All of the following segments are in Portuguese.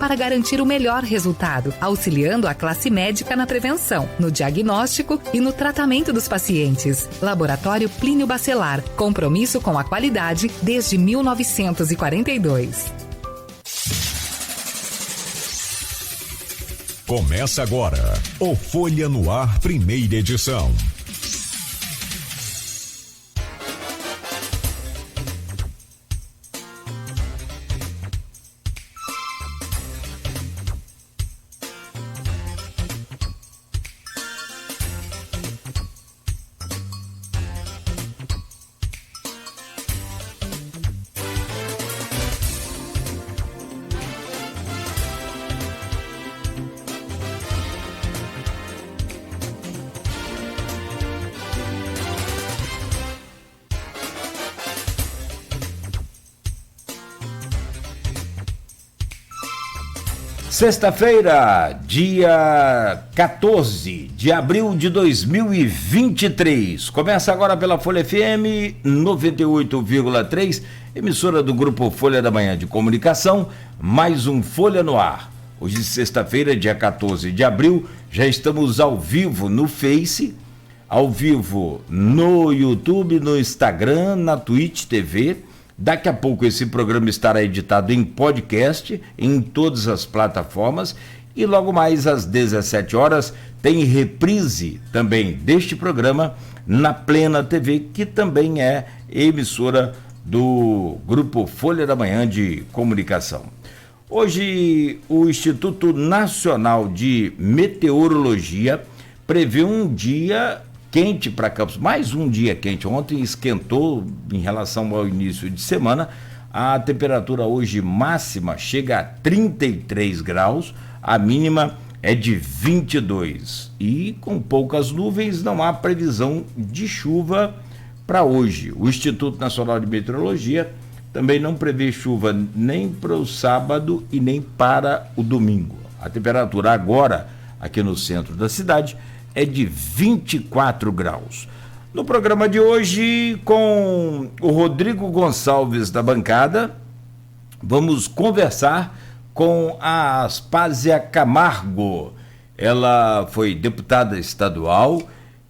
para garantir o melhor resultado, auxiliando a classe médica na prevenção, no diagnóstico e no tratamento dos pacientes. Laboratório Plínio Bacelar, compromisso com a qualidade desde 1942. Começa agora o Folha no Ar, primeira edição. Sexta-feira, dia 14 de abril de 2023. Começa agora pela Folha FM 98,3, emissora do Grupo Folha da Manhã de Comunicação, mais um Folha no Ar. Hoje, sexta-feira, dia 14 de abril, já estamos ao vivo no Face, ao vivo no YouTube, no Instagram, na Twitch TV. Daqui a pouco esse programa estará editado em podcast, em todas as plataformas, e logo mais às 17 horas tem reprise também deste programa na Plena TV, que também é emissora do Grupo Folha da Manhã de Comunicação. Hoje o Instituto Nacional de Meteorologia prevê um dia quente para Campos, mais um dia quente. Ontem esquentou em relação ao início de semana. A temperatura hoje máxima chega a 33 graus, a mínima é de 22. E com poucas nuvens não há previsão de chuva para hoje. O Instituto Nacional de Meteorologia também não prevê chuva nem para o sábado e nem para o domingo. A temperatura agora, aqui no centro da cidade, é de 24 graus. No programa de hoje, com o Rodrigo Gonçalves da bancada, vamos conversar com a Aspásia Camargo. Ela foi deputada estadual,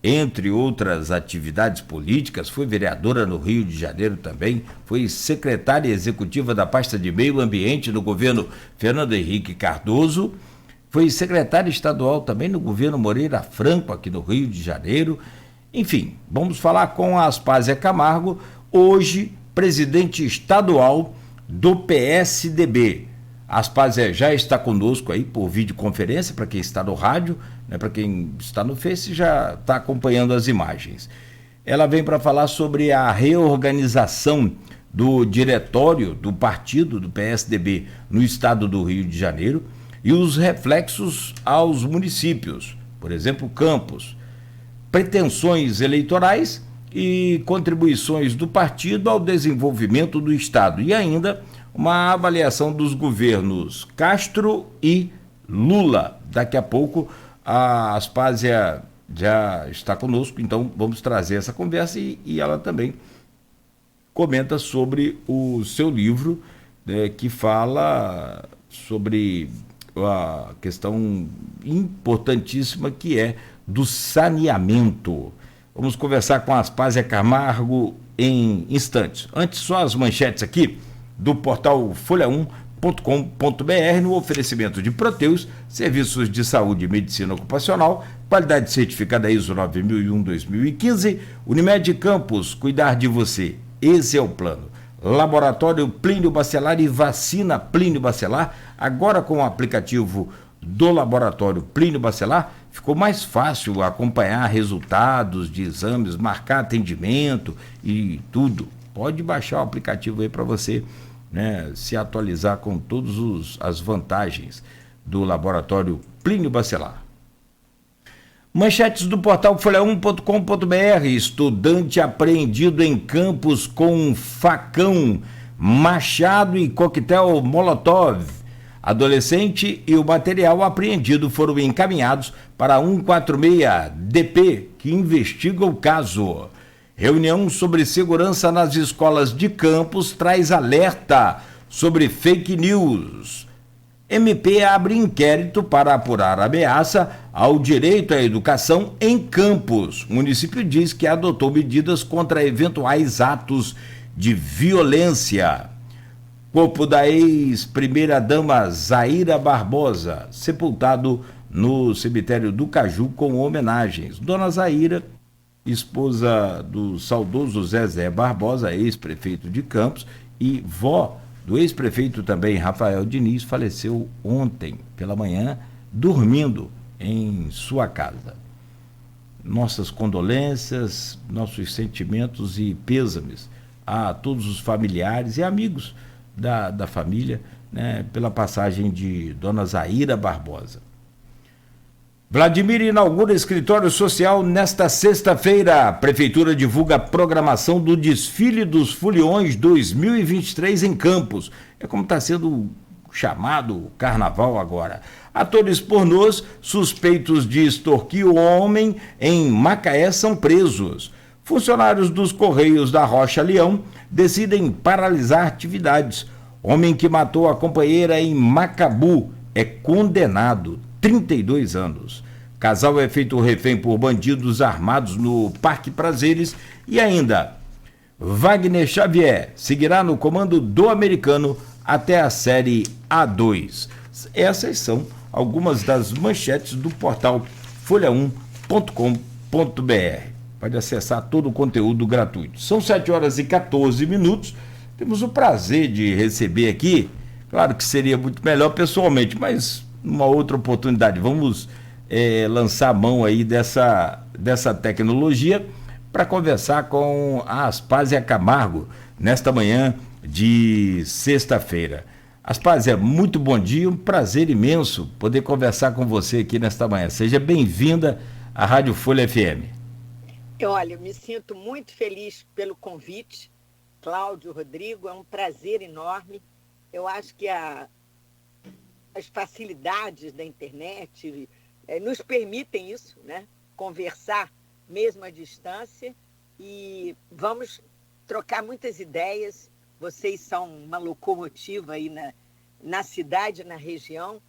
entre outras atividades políticas, foi vereadora no Rio de Janeiro também, foi secretária executiva da pasta de Meio Ambiente do governo Fernando Henrique Cardoso, foi secretária estadual também no governo Moreira Franco, aqui no Rio de Janeiro. Enfim, vamos falar com a Aspásia Camargo, hoje presidente estadual do PSDB. A Aspásia já está conosco aí por videoconferência, para quem está no rádio, né, para quem está no Face já está acompanhando as imagens. Ela vem para falar sobre a reorganização do diretório do partido do PSDB no estado do Rio de Janeiro, e os reflexos aos municípios, por exemplo, Campos, pretensões eleitorais e contribuições do partido ao desenvolvimento do estado, e ainda uma avaliação dos governos Castro e Lula. Daqui a pouco a Aspásia já está conosco, então vamos trazer essa conversa e ela também comenta sobre o seu livro, que fala sobre a questão importantíssima que é do saneamento. Vamos conversar com a Aspásia Camargo em instantes. Antes, só as manchetes aqui do portal folha1.com.br, no oferecimento de Proteus, serviços de saúde e medicina ocupacional, qualidade certificada ISO 9001-2015, Unimed Campos, cuidar de você, esse é o plano. Laboratório Plínio Bacelar e vacina Plínio Bacelar, agora com o aplicativo do Laboratório Plínio Bacelar, ficou mais fácil acompanhar resultados de exames, marcar atendimento e tudo. Pode baixar o aplicativo aí para você, né, se atualizar com todas as vantagens do Laboratório Plínio Bacelar. Manchetes do portal folha1.com.br. Estudante apreendido em Campos com um facão, machado e coquetel Molotov. Adolescente e o material apreendido foram encaminhados para 146-DP, que investiga o caso. Reunião sobre segurança nas escolas de Campos traz alerta sobre fake news. MP abre inquérito para apurar ameaça ao direito à educação em Campos. O município diz que adotou medidas contra eventuais atos de violência. Corpo da ex-primeira-dama Zaira Barbosa, sepultado no cemitério do Caju com homenagens. Dona Zaira, esposa do saudoso Zezé Barbosa, ex-prefeito de Campos, e vó do ex-prefeito também Rafael Diniz, faleceu ontem pela manhã, dormindo em sua casa. Nossas condolências, nossos sentimentos e pêsames a todos os familiares e amigos da família, né, pela passagem de Dona Zaira Barbosa. Vladimir inaugura escritório social nesta sexta-feira. A Prefeitura divulga a programação do desfile dos Foliões 2023 em Campos. É como está sendo chamado o carnaval agora. Atores pornôs suspeitos de extorquir o homem em Macaé são presos. Funcionários dos Correios da Rocha Leão decidem paralisar atividades. Homem que matou a companheira em Macabu é condenado, 32 anos. Casal é feito refém por bandidos armados no Parque Prazeres. E ainda, Wagner Xavier seguirá no comando do americano até a Série A2. Essas são algumas das manchetes do portal folha1.com.br. Pode acessar todo o conteúdo gratuito. São 7h14. Temos o prazer de receber aqui, claro que seria muito melhor pessoalmente, mas numa outra oportunidade, vamos lançar a mão aí dessa tecnologia para conversar com a Aspásia Camargo nesta manhã de sexta-feira. Aspásia, muito bom dia, um prazer imenso poder conversar com você aqui nesta manhã. Seja bem-vinda à Rádio Folha FM. Olha, eu me sinto muito feliz pelo convite, Cláudio, Rodrigo, é um prazer enorme. Eu acho que as facilidades da internet nos permitem isso, né? Conversar mesmo à distância e vamos trocar muitas ideias. Vocês são uma locomotiva aí na cidade, na região,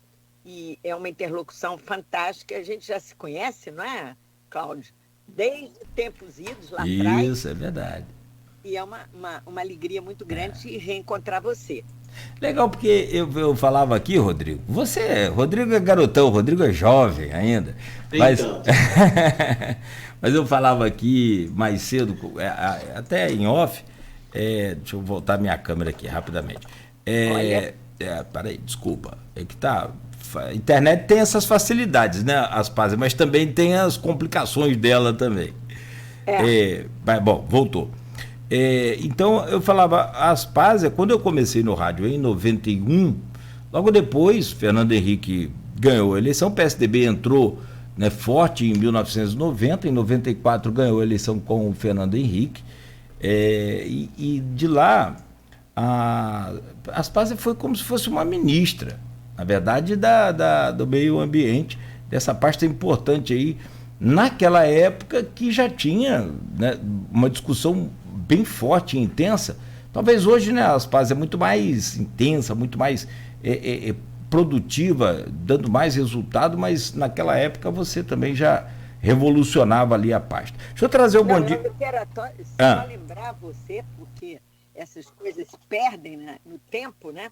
e é uma interlocução fantástica. A gente já se conhece, não é, Cláudio? Desde tempos idos lá atrás. Isso, é verdade. E é uma alegria muito grande reencontrar você. Legal, porque eu falava aqui, Rodrigo, Rodrigo é garotão, Rodrigo é jovem ainda, mas eu falava aqui mais cedo, até em off, deixa eu voltar minha câmera aqui rapidamente. Peraí, desculpa, é que tá, a internet tem essas facilidades, né, Aspásia, mas também tem as complicações dela também. Bom, voltou. Então eu falava, Aspásia, quando eu comecei no rádio em 91, logo depois Fernando Henrique ganhou a eleição, o PSDB entrou, né, forte em 1990, em 94 ganhou a eleição com o Fernando Henrique, e de lá a Aspásia foi como se fosse uma ministra, na verdade, do meio ambiente, dessa pasta importante aí, naquela época que já tinha, né, uma discussão bem forte e intensa. Talvez hoje, né, a Aspásia é muito mais intensa, muito mais produtiva, dando mais resultado, mas naquela época você também já revolucionava ali a pasta. Deixa eu trazer o bom dia. Eu quero só lembrar você, porque essas coisas se perdem, né, no tempo, né?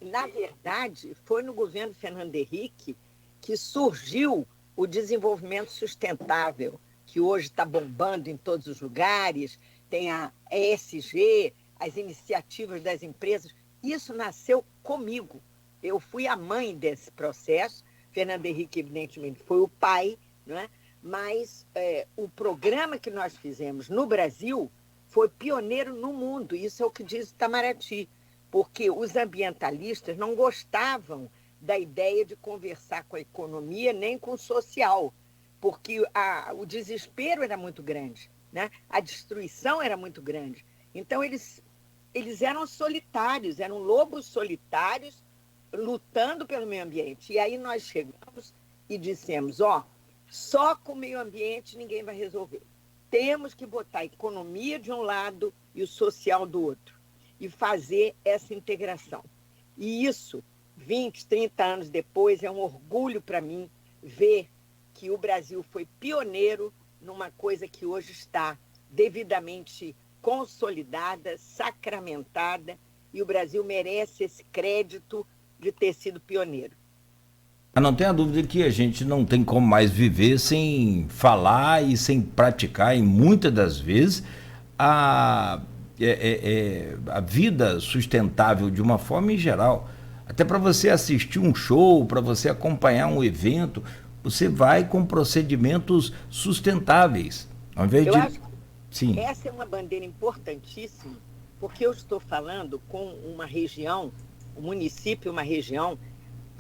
Na verdade, foi no governo Fernando Henrique que surgiu o desenvolvimento sustentável, que hoje está bombando em todos os lugares. Tem a ESG, as iniciativas das empresas. Isso nasceu comigo. Eu fui a mãe desse processo. Fernando Henrique, evidentemente, foi o pai, não é? Mas o programa que nós fizemos no Brasil foi pioneiro no mundo. Isso é o que diz o Itamaraty, porque os ambientalistas não gostavam da ideia de conversar com a economia nem com o social, porque o desespero era muito grande, né? A destruição era muito grande. Então, eles eram solitários, eram lobos solitários lutando pelo meio ambiente. E aí nós chegamos e dissemos, só com o meio ambiente ninguém vai resolver. Temos que botar a economia de um lado e o social do outro e fazer essa integração. E isso 20, 30 anos depois, é um orgulho para mim ver que o Brasil foi pioneiro numa coisa que hoje está devidamente consolidada, sacramentada, e o Brasil merece esse crédito de ter sido pioneiro. Não tenha dúvida que a gente não tem como mais viver sem falar e sem praticar, e muitas das vezes, a vida sustentável de uma forma em geral. Até para você assistir um show, para você acompanhar um evento, você vai com procedimentos sustentáveis. Ao invés Eu de... acho que Sim. essa é uma bandeira importantíssima, porque eu estou falando com uma região, um município, uma região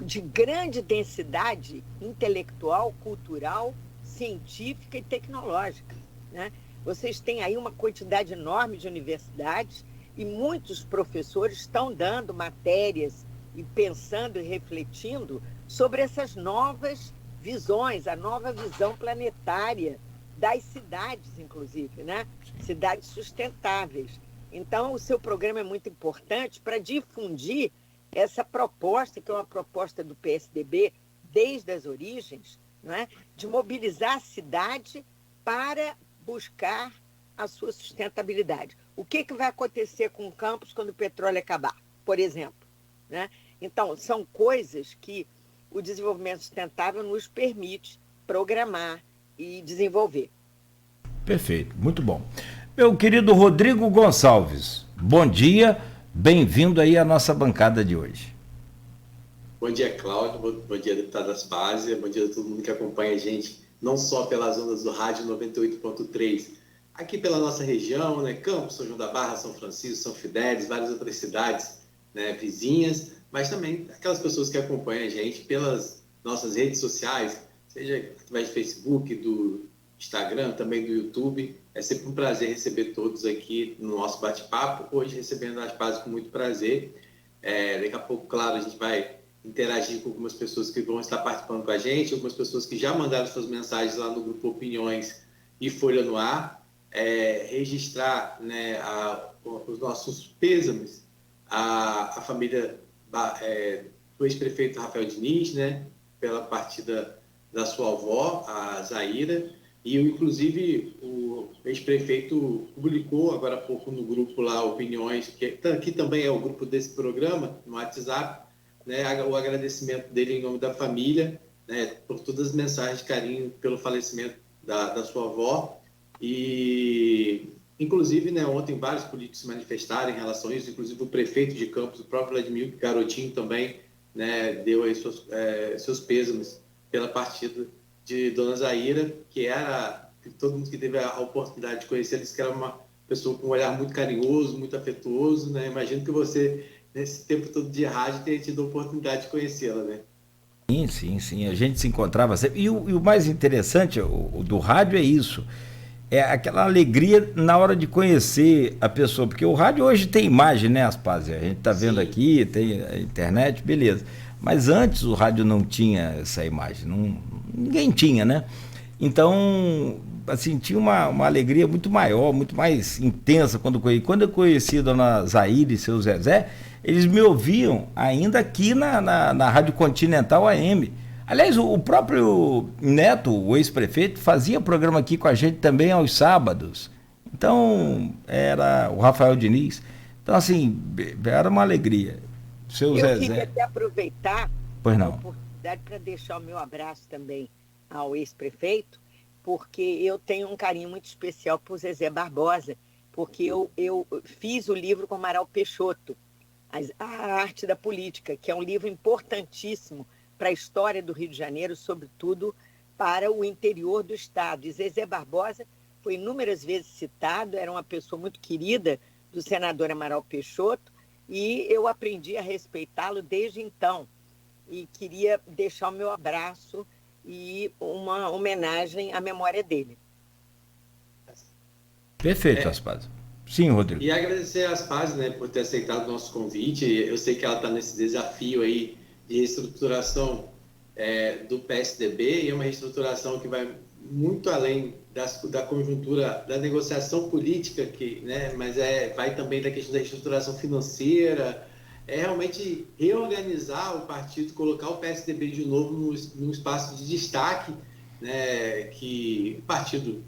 de grande densidade intelectual, cultural, científica e tecnológica, né? Vocês têm aí uma quantidade enorme de universidades e muitos professores estão dando matérias e pensando e refletindo sobre essas novas visões, a nova visão planetária das cidades, inclusive, né? Cidades sustentáveis. Então, o seu programa é muito importante para difundir essa proposta, que é uma proposta do PSDB desde as origens, não é? De mobilizar a cidade para buscar a sua sustentabilidade. O que vai acontecer com o campus quando o petróleo acabar, por exemplo, né? Então, são coisas que o desenvolvimento sustentável nos permite programar e desenvolver. Perfeito, muito bom. Meu querido Rodrigo Gonçalves, bom dia, bem-vindo aí à nossa bancada de hoje. Bom dia, Cláudio, bom dia, deputado Aspásia, bom dia a todo mundo que acompanha a gente, não só pelas ondas do rádio 98.3, aqui pela nossa região, né, Campos, São João da Barra, São Francisco, São Fidélis, várias outras cidades, né, vizinhas, mas também aquelas pessoas que acompanham a gente pelas nossas redes sociais, seja através do Facebook, do Instagram, também do YouTube. É sempre um prazer receber todos aqui no nosso bate-papo. Hoje recebendo a Aspásia com muito prazer. Daqui a pouco, claro, a gente vai interagir com algumas pessoas que vão estar participando com a gente, algumas pessoas que já mandaram suas mensagens lá no grupo Opiniões e Folha no Ar. Registrar, né, os nossos pêsames à família do ex-prefeito Rafael Diniz, né, pela partida da sua avó, a Zaira, e inclusive o ex-prefeito publicou agora há pouco no grupo lá Opiniões, que também é o grupo desse programa, no WhatsApp, né, o agradecimento dele em nome da família, né, por todas as mensagens de carinho pelo falecimento da sua avó. E inclusive, né, ontem vários políticos se manifestaram em relação a isso, inclusive o prefeito de Campos, o próprio Vladimir Garotinho também, né, deu aí seus pêsames pela partida de Dona Zaira, que todo mundo que teve a oportunidade de conhecer, disse que era uma pessoa com um olhar muito carinhoso, muito afetuoso, né? Imagino que você, nesse tempo todo de rádio, tenha tido a oportunidade de conhecê-la, né? Sim, a gente se encontrava sempre. E o mais interessante o do rádio é isso, é aquela alegria na hora de conhecer a pessoa, porque o rádio hoje tem imagem, né, Aspásia? A gente está vendo aqui, tem a internet, beleza. Mas antes o rádio não tinha essa imagem, ninguém tinha, né? Então, assim, tinha uma alegria muito maior, muito mais intensa quando eu conheci a Dona Zaira e seu Zezé, eles me ouviam ainda aqui na Rádio Continental AM. Aliás, o próprio Neto, o ex-prefeito, fazia programa aqui com a gente também aos sábados. Então, era o Rafael Diniz. Então, assim, era uma alegria. Seu Eu Zezé. queria até aproveitar a oportunidade para deixar o meu abraço também ao ex-prefeito, porque eu tenho um carinho muito especial por Zezé Barbosa, porque eu fiz o livro com Amaral Peixoto, A Arte da Política, que é um livro importantíssimo para a história do Rio de Janeiro, sobretudo para o interior do estado. E Zezé Barbosa foi inúmeras vezes citado, era uma pessoa muito querida do senador Amaral Peixoto, e eu aprendi a respeitá-lo desde então. E queria deixar o meu abraço e uma homenagem à memória dele. Perfeito, Aspásia. Sim, Rodrigo. E agradecer a Aspásia, né, por ter aceitado o nosso convite. Eu sei que ela está nesse desafio aí de reestruturação do PSDB, e é uma reestruturação que vai muito além da conjuntura da negociação política, mas vai também da questão da reestruturação financeira, é realmente reorganizar o partido, colocar o PSDB de novo num espaço de destaque, né, que o partido,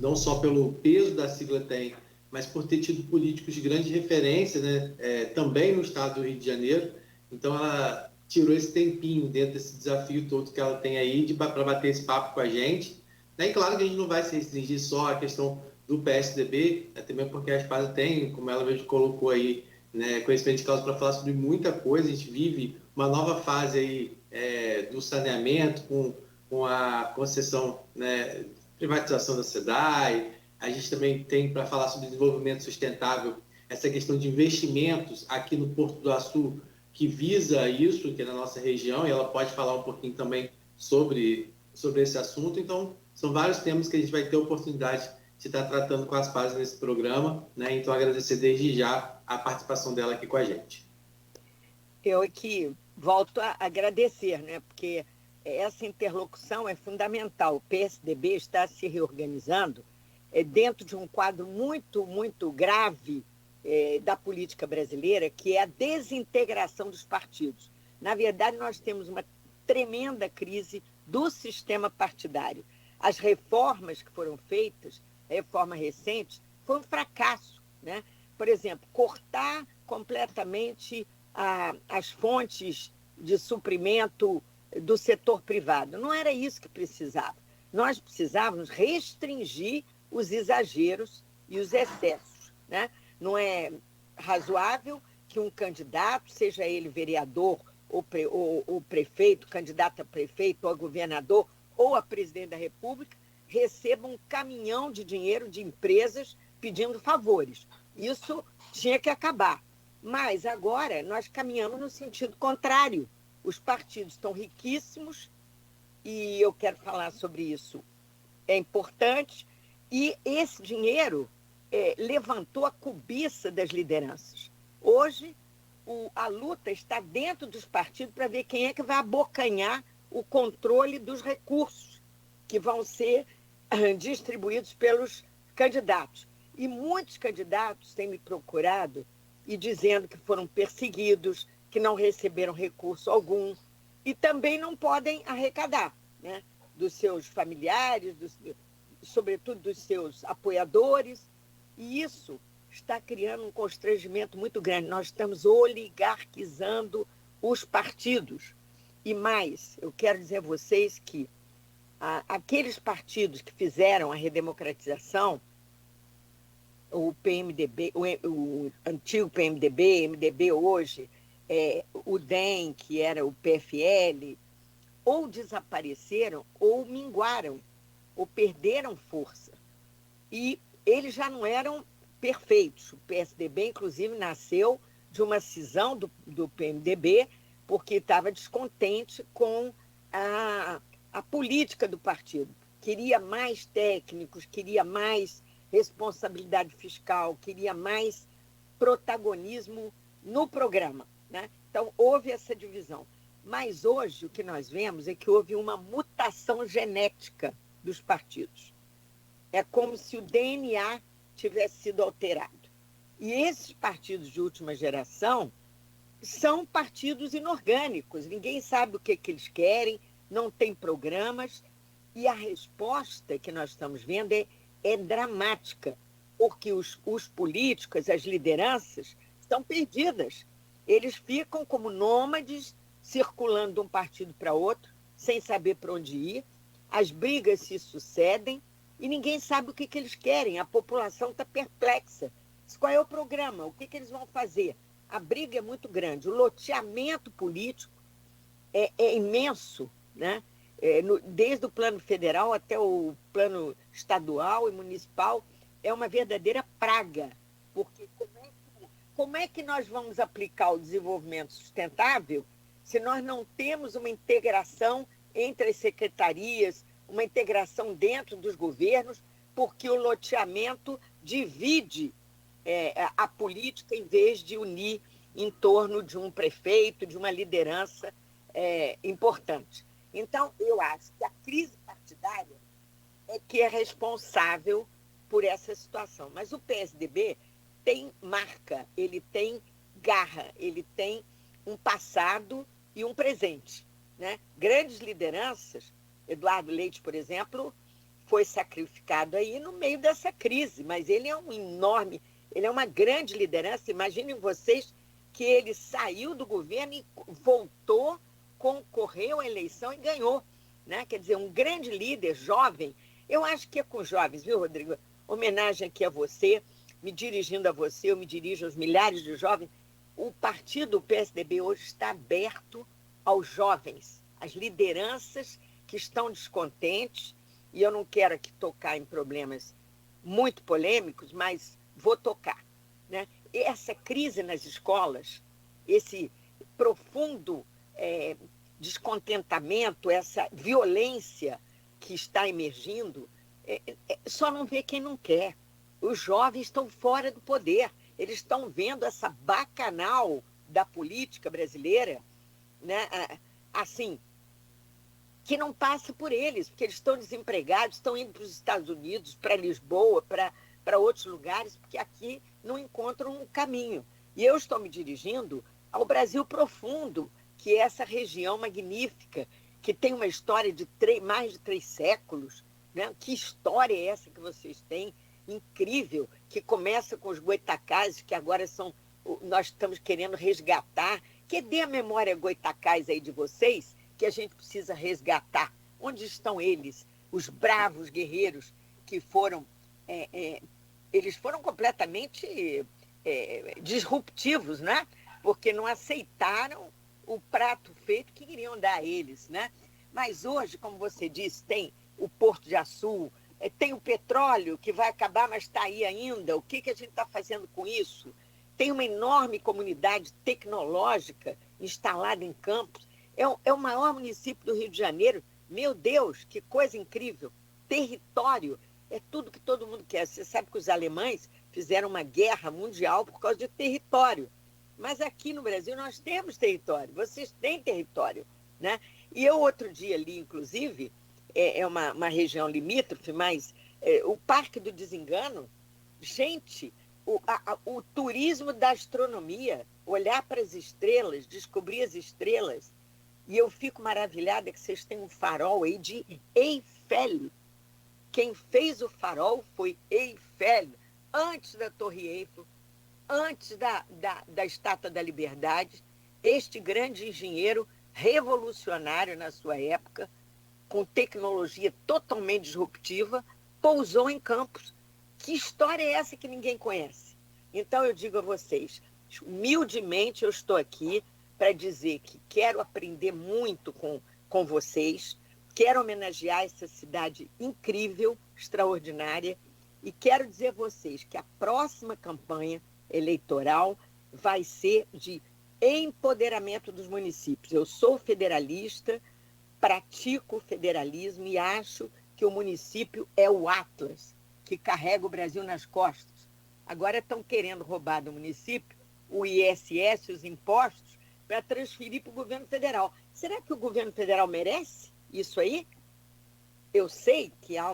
não só pelo peso da sigla tem, mas por ter tido políticos de grande referência, né, também no estado do Rio de Janeiro. Então, ela tirou esse tempinho dentro desse desafio todo que ela tem aí para bater esse papo com a gente. E claro que a gente não vai se restringir só à questão do PSDB, também porque a Aspasa tem, como ela mesmo colocou aí, né, conhecimento de causa para falar sobre muita coisa. A gente vive uma nova fase aí, do saneamento, com a concessão, né, privatização da SEDAI. A gente também tem, para falar sobre desenvolvimento sustentável, essa questão de investimentos aqui no Porto do Açu, que visa isso, que é na nossa região, e ela pode falar um pouquinho também sobre esse assunto. Então, são vários temas que a gente vai ter a oportunidade de estar tratando com as Aspasa nesse programa, né? Então, agradecer desde já a participação dela aqui com a gente. Eu aqui volto a agradecer, né? Porque essa interlocução é fundamental. O PSDB está se reorganizando dentro de um quadro muito, muito grave da política brasileira, que é a desintegração dos partidos. Na verdade, nós temos uma tremenda crise do sistema partidário. As reformas que foram feitas, a reforma recente, foi um fracasso, né? Por exemplo, cortar completamente as fontes de suprimento do setor privado. Não era isso que precisava. Nós precisávamos restringir os exageros e os excessos, né? Não é razoável que um candidato, seja ele vereador ou prefeito, candidato a prefeito ou a governador ou a presidente da República, receba um caminhão de dinheiro de empresas pedindo favores. Isso tinha que acabar. Mas agora nós caminhamos no sentido contrário. Os partidos estão riquíssimos e eu quero falar sobre isso. É importante. E esse dinheiro levantou a cobiça das lideranças. Hoje, a luta está dentro dos partidos para ver quem é que vai abocanhar o controle dos recursos que vão ser distribuídos pelos candidatos. E muitos candidatos têm me procurado e dizendo que foram perseguidos, que não receberam recurso algum e também não podem arrecadar, né, dos seus familiares, sobretudo dos seus apoiadores. E isso está criando um constrangimento muito grande. Nós estamos oligarquizando os partidos. E mais, eu quero dizer a vocês que aqueles partidos que fizeram a redemocratização, o PMDB, o antigo PMDB, MDB hoje, o DEM, que era o PFL, ou desapareceram, ou minguaram, ou perderam força. E eles já não eram perfeitos. O PSDB, inclusive, nasceu de uma cisão do PMDB, porque estava descontente com a política do partido. Queria mais técnicos, queria mais responsabilidade fiscal, queria mais protagonismo no programa, né? Então, houve essa divisão. Mas hoje o que nós vemos é que houve uma mutação genética dos partidos. É como se o DNA tivesse sido alterado. E esses partidos de última geração são partidos inorgânicos. Ninguém sabe o que eles querem, não tem programas. E a resposta que nós estamos vendo é dramática, porque os políticos, as lideranças, estão perdidas. Eles ficam como nômades, circulando de um partido para outro, sem saber para onde ir. As brigas se sucedem e ninguém sabe o que eles querem. A população está perplexa. Qual é o programa? O que eles vão fazer? A briga é muito grande. O loteamento político é imenso, né? Desde o plano federal até o plano estadual e municipal, é uma verdadeira praga. Porque como é que nós vamos aplicar o desenvolvimento sustentável se nós não temos uma integração entre as secretarias, uma integração dentro dos governos, porque o loteamento divide a política em vez de unir em torno de um prefeito, de uma liderança importante. Então, eu acho que a crise partidária é que é responsável por essa situação. Mas o PSDB tem marca, ele tem garra, ele tem um passado e um presente, né? Grandes lideranças, Eduardo Leite, por exemplo, foi sacrificado aí no meio dessa crise, mas ele é ele é uma grande liderança. Imaginem vocês que ele saiu do governo e voltou, concorreu à eleição e ganhou, né? Quer dizer, um grande líder, jovem. Eu acho que é com jovens, viu, Rodrigo? Homenagem aqui a você, me dirigindo a você, eu me dirijo aos milhares de jovens. O partido, o PSDB, hoje está aberto aos jovens, às lideranças que estão descontentes, e eu não quero aqui tocar em problemas muito polêmicos, mas vou tocar, né? Essa crise nas escolas, esse profundo descontentamento, essa violência que está emergindo, só não vê quem não quer. Os jovens estão fora do poder, eles estão vendo essa bacanal da política brasileira, né? Assim, que não passa por eles, porque eles estão desempregados, estão indo para os Estados Unidos, para Lisboa, para outros lugares, porque aqui não encontram um caminho. E eu estou me dirigindo ao Brasil profundo, que é essa região magnífica, que tem uma história de mais de 3 séculos, né? Que história é essa que vocês têm? Incrível, que começa com os goitacazes, que agora nós estamos querendo resgatar. Cadê a memória goitacás aí de vocês, que a gente precisa resgatar? Onde estão eles, os bravos guerreiros que foram... eles foram completamente disruptivos, né? Porque não aceitaram o prato feito que queriam dar a eles, né? Mas hoje, como você disse, tem o Porto de Açu, tem o petróleo que vai acabar, mas está aí ainda. O que a gente está fazendo com isso? Tem uma enorme comunidade tecnológica instalada em Campos. É o maior município do Rio de Janeiro. Meu Deus, que coisa incrível. Território é tudo que todo mundo quer. Você sabe que os alemães fizeram uma guerra mundial por causa de território. Mas aqui no Brasil nós temos território. Vocês têm território, né? E eu outro dia li, inclusive, é uma região limítrofe, mas o Parque do Desengano, gente, o turismo da astronomia, olhar para as estrelas, descobrir as estrelas, e eu fico maravilhada que vocês têm um farol aí de Eiffel. Quem fez o farol foi Eiffel, antes da Torre Eiffel, antes da Estátua da Liberdade. Este grande engenheiro revolucionário na sua época, com tecnologia totalmente disruptiva, pousou em Campos. Que história é essa que ninguém conhece? Então eu digo a vocês, humildemente eu estou aqui para dizer que quero aprender muito com vocês, quero homenagear essa cidade incrível, extraordinária, e quero dizer a vocês que a próxima campanha eleitoral vai ser de empoderamento dos municípios. Eu sou federalista, pratico o federalismo e acho que o município é o Atlas que carrega o Brasil nas costas. Agora estão querendo roubar do município o ISS, os impostos, para transferir para o governo federal. Será que o governo federal merece isso aí? Eu sei que há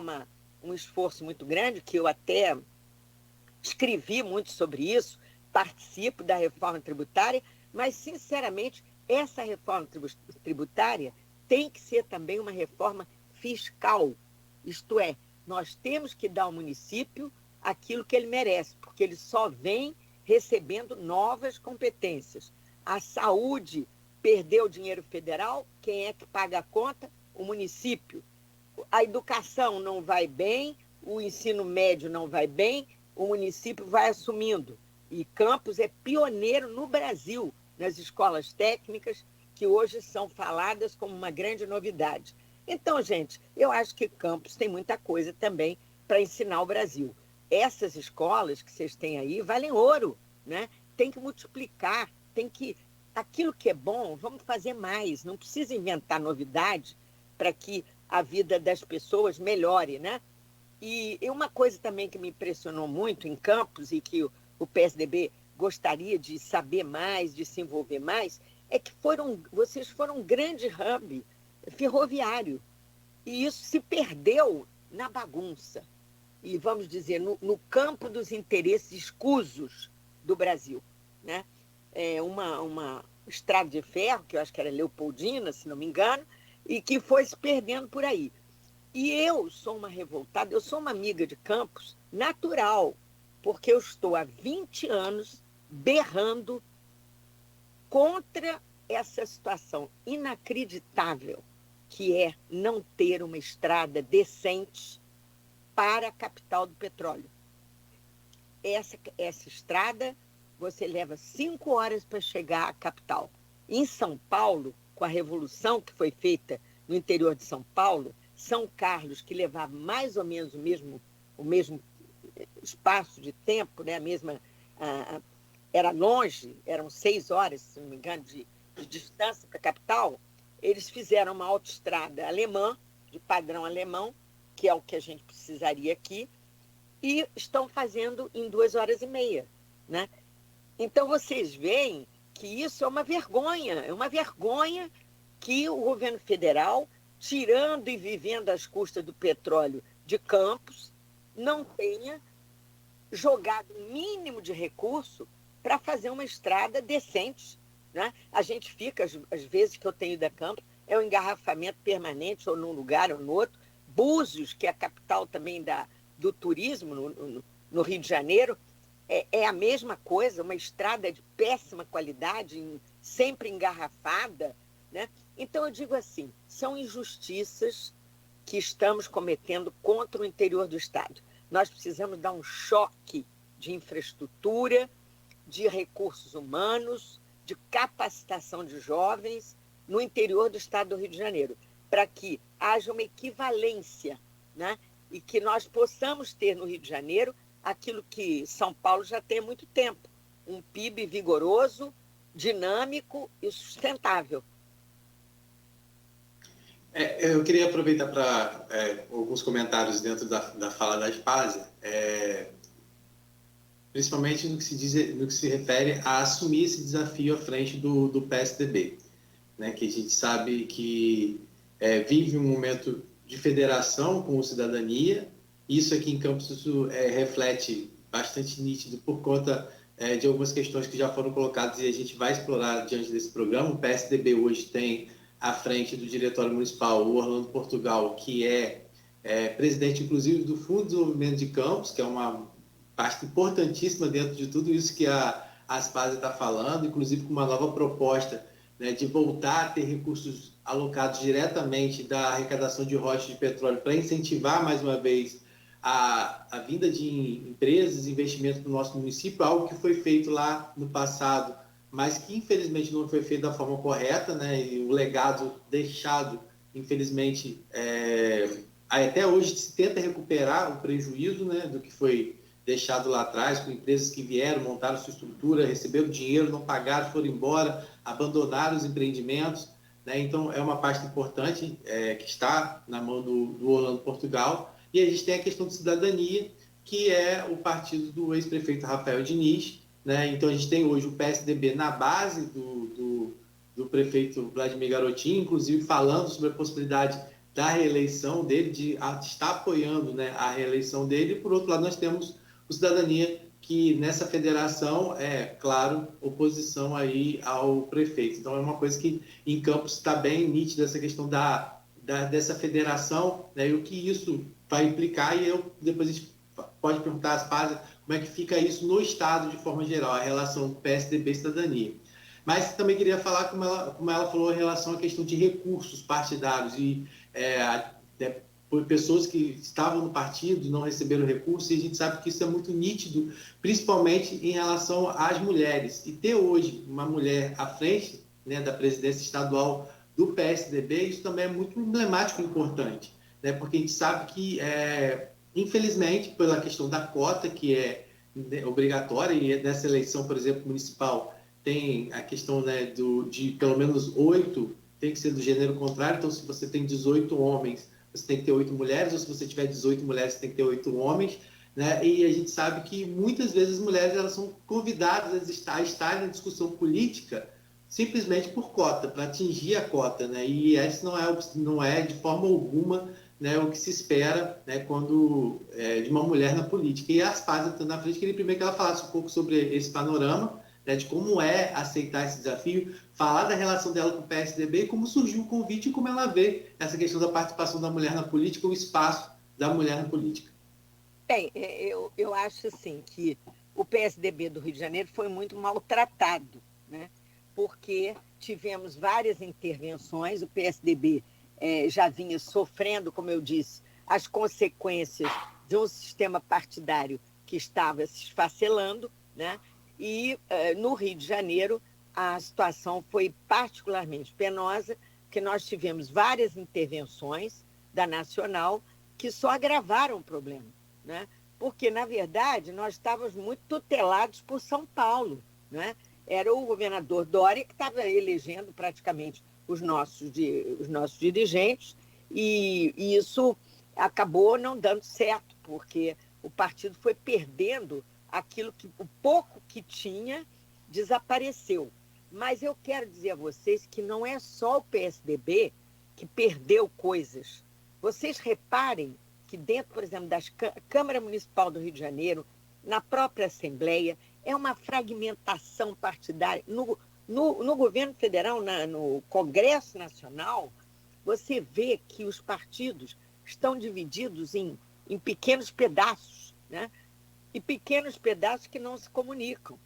um esforço muito grande, que eu até escrevi muito sobre isso, participo da reforma tributária, mas, sinceramente, essa reforma tributária tem que ser também uma reforma fiscal. Isto é, nós temos que dar ao município aquilo que ele merece, porque ele só vem recebendo novas competências. A saúde perdeu dinheiro federal, quem é que paga a conta? O município. A educação não vai bem, o ensino médio não vai bem, o município vai assumindo. E Campos é pioneiro no Brasil nas escolas técnicas, que hoje são faladas como uma grande novidade. Então, gente, eu acho que Campos tem muita coisa também para ensinar o Brasil. Essas escolas que vocês têm aí valem ouro, né? Tem que multiplicar, aquilo que é bom, vamos fazer mais. Não precisa inventar novidade para que a vida das pessoas melhore, né? E uma coisa também que me impressionou muito em Campos e que o PSDB gostaria de saber mais, de se envolver mais, é que vocês foram um grande hub ferroviário. E isso se perdeu na bagunça. E, vamos dizer, no campo dos interesses escusos do Brasil, né? uma estrada de ferro, que eu acho que era Leopoldina, se não me engano, e que foi se perdendo por aí. E eu sou uma revoltada, eu sou uma amiga de Campos natural, porque eu estou há 20 anos berrando contra essa situação inacreditável que é não ter uma estrada decente para a capital do petróleo. Essa estrada, você leva 5 horas para chegar à capital. Em São Paulo, com a revolução que foi feita no interior de São Paulo, São Carlos, que levava mais ou menos o mesmo espaço de tempo, né? Era longe, eram 6 horas, se não me engano, de distância para a capital. Eles fizeram uma autoestrada alemã, de padrão alemão, que é o que a gente precisaria aqui, e estão fazendo em 2 horas e meia, né? Então, vocês veem que isso é uma vergonha que o governo federal, tirando e vivendo às custas do petróleo de Campos, não tenha jogado o mínimo de recurso para fazer uma estrada decente, né? A gente fica, às vezes que eu tenho ido a Campos, é um engarrafamento permanente, ou num lugar ou no outro. Búzios, que é a capital também do turismo no Rio de Janeiro, é a mesma coisa, uma estrada de péssima qualidade, sempre engarrafada, né? Então, eu digo assim, são injustiças que estamos cometendo contra o interior do Estado. Nós precisamos dar um choque de infraestrutura, de recursos humanos, de capacitação de jovens no interior do Estado do Rio de Janeiro, para que haja uma equivalência, né? E que nós possamos ter no Rio de Janeiro aquilo que São Paulo já tem há muito tempo, um PIB vigoroso, dinâmico e sustentável. Eu queria aproveitar para alguns comentários dentro da fala da Aspásia, principalmente no que se refere a assumir esse desafio à frente do PSDB, né, que a gente sabe que vive um momento de federação com o Cidadania. Isso aqui em Campos reflete bastante nítido por conta de algumas questões que já foram colocadas e a gente vai explorar diante desse programa. O PSDB hoje tem à frente do Diretório Municipal o Orlando Portugal, que é presidente, inclusive, do Fundo de Desenvolvimento de Campos, que é uma parte importantíssima dentro de tudo isso que a Aspásia está falando, inclusive com uma nova proposta, né, de voltar a ter recursos alocados diretamente da arrecadação de royalties de petróleo para incentivar, mais uma vez, a vinda de empresas, investimentos para o nosso município, algo que foi feito lá no passado, mas que infelizmente não foi feito da forma correta, né? E o legado deixado, infelizmente, até hoje se tenta recuperar o prejuízo, né, do que foi deixado lá atrás, com empresas que vieram, montaram sua estrutura, receberam dinheiro, não pagaram, foram embora, abandonaram os empreendimentos, né? Então, é uma parte importante que está na mão do Orlando Portugal. E a gente tem a questão de cidadania, que é o partido do ex-prefeito Rafael Diniz, né? Então, a gente tem hoje o PSDB na base do prefeito Vladimir Garotinho, inclusive falando sobre a possibilidade da reeleição dele, de estar apoiando, né, a reeleição dele. E, por outro lado, nós temos o Cidadania, que nessa federação claro, oposição aí ao prefeito. Então, é uma coisa que em Campos está bem nítida, essa questão dessa federação, né, e o que isso vai implicar. E depois a gente pode perguntar às Aspásia como é que fica isso no Estado de forma geral, a relação do PSDB e Cidadania. Mas também queria falar, como ela falou, em relação à questão de recursos partidários e pessoas que estavam no partido não receberam recursos, e a gente sabe que isso é muito nítido, principalmente em relação às mulheres. E ter hoje uma mulher à frente, né, da presidência estadual do PSDB, isso também é muito emblemático e importante, né, porque a gente sabe que, infelizmente, pela questão da cota, que é obrigatória, e nessa eleição, por exemplo, municipal, tem a questão, né, de pelo menos 8 tem que ser do gênero contrário. Então, se você tem 18 homens, você tem que ter 8 mulheres, ou se você tiver 18 mulheres, você tem que ter 8 homens, né? E a gente sabe que muitas vezes as mulheres elas são convidadas a estar na discussão política simplesmente por cota, para atingir a cota, né? E esse não é de forma alguma, né, o que se espera, né, de uma mulher na política. E a Aspásia está na frente, queria primeiro que ela falasse um pouco sobre esse panorama, né, de como é aceitar esse desafio, falar da relação dela com o PSDB, como surgiu o convite e como ela vê essa questão da participação da mulher na política, o espaço da mulher na política. Bem, eu acho assim que o PSDB do Rio de Janeiro foi muito maltratado, né? Porque tivemos várias intervenções, o PSDB já vinha sofrendo, como eu disse, as consequências de um sistema partidário que estava se esfacelando, né? E no Rio de Janeiro a situação foi particularmente penosa, porque nós tivemos várias intervenções da Nacional que só agravaram o problema, né? Porque, na verdade, nós estávamos muito tutelados por São Paulo, né? Era o governador Dória que estava elegendo praticamente os nossos dirigentes, e isso acabou não dando certo, porque o partido foi perdendo aquilo que o pouco que tinha desapareceu. Mas eu quero dizer a vocês que não é só o PSDB que perdeu coisas. Vocês reparem que dentro, por exemplo, da Câmara Municipal do Rio de Janeiro, na própria Assembleia, é uma fragmentação partidária. No governo federal, no Congresso Nacional, você vê que os partidos estão divididos em pequenos pedaços, né? E pequenos pedaços que não se comunicam.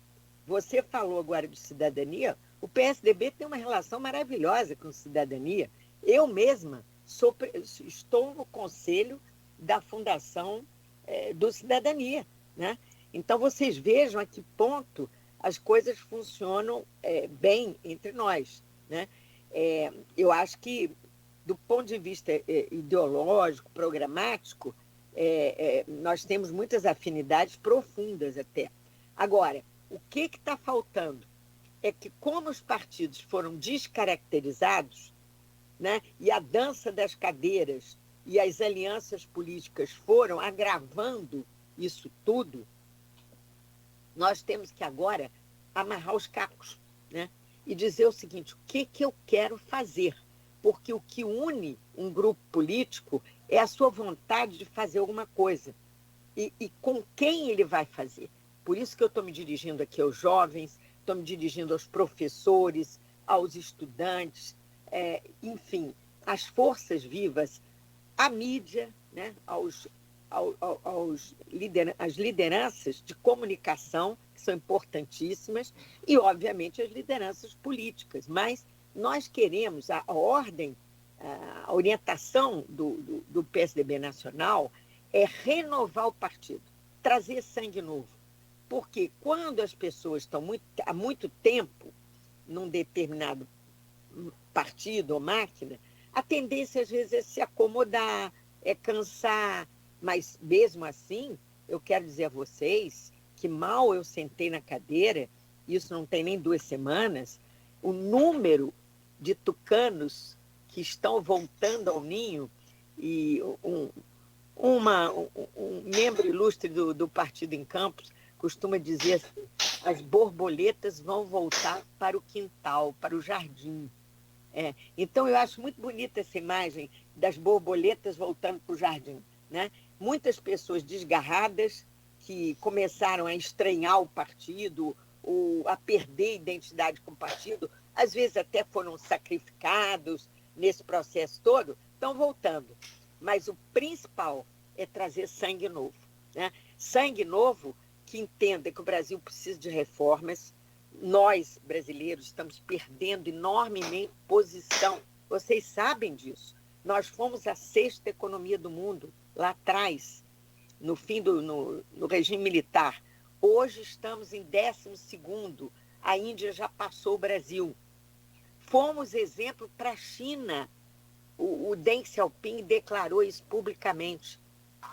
Você falou agora de cidadania, o PSDB tem uma relação maravilhosa com cidadania. Eu mesma estou no conselho da Fundação do Cidadania, né? Então, vocês vejam a que ponto as coisas funcionam bem entre nós, né? Eu acho que, do ponto de vista ideológico, programático, nós temos muitas afinidades profundas até. Agora, o que está faltando é que, como os partidos foram descaracterizados, né, e a dança das cadeiras e as alianças políticas foram agravando isso tudo, nós temos que agora amarrar os cacos, né, e dizer o seguinte: o que eu quero fazer? Porque o que une um grupo político é a sua vontade de fazer alguma coisa. E com quem ele vai fazer? Por isso que eu estou me dirigindo aqui aos jovens, estou me dirigindo aos professores, aos estudantes, enfim, às forças vivas, à mídia, né, às lideranças de comunicação, que são importantíssimas, e, obviamente, as lideranças políticas. Mas nós queremos a ordem, a orientação do PSDB nacional é renovar o partido, trazer sangue novo. Porque quando as pessoas estão há muito tempo num determinado partido ou máquina, a tendência, às vezes, é se acomodar, é cansar. Mas, mesmo assim, eu quero dizer a vocês que mal eu sentei na cadeira, isso não tem nem 2 semanas, o número de tucanos que estão voltando ao ninho, e um membro ilustre do Partido em Campos costuma dizer assim: as borboletas vão voltar para o quintal, para o jardim. Então, eu acho muito bonita essa imagem das borboletas voltando para o jardim, né? Muitas pessoas desgarradas que começaram a estranhar o partido ou a perder a identidade com o partido, às vezes até foram sacrificados nesse processo todo, estão voltando. Mas o principal é trazer sangue novo, né? Sangue novo que entenda que o Brasil precisa de reformas. Nós, brasileiros, estamos perdendo enormemente posição. Vocês sabem disso. Nós fomos a 6ª economia do mundo lá atrás, no fim no regime militar. Hoje estamos em 12º. A Índia já passou o Brasil. Fomos exemplo para a China. O Deng Xiaoping declarou isso publicamente.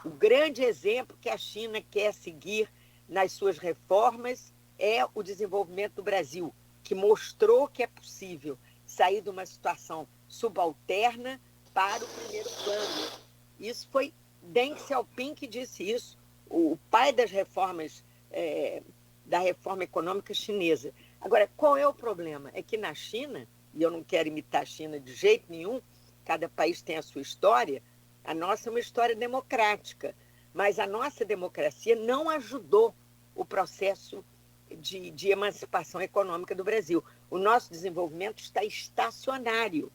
O grande exemplo que a China quer seguir nas suas reformas é o desenvolvimento do Brasil, que mostrou que é possível sair de uma situação subalterna para o primeiro plano. Isso foi Deng Xiaoping que disse isso, o pai das reformas, da reforma econômica chinesa. Agora, qual é o problema? É que na China, e eu não quero imitar a China de jeito nenhum, cada país tem a sua história, a nossa é uma história democrática, mas a nossa democracia não ajudou o processo de emancipação econômica do Brasil. O nosso desenvolvimento está estacionário.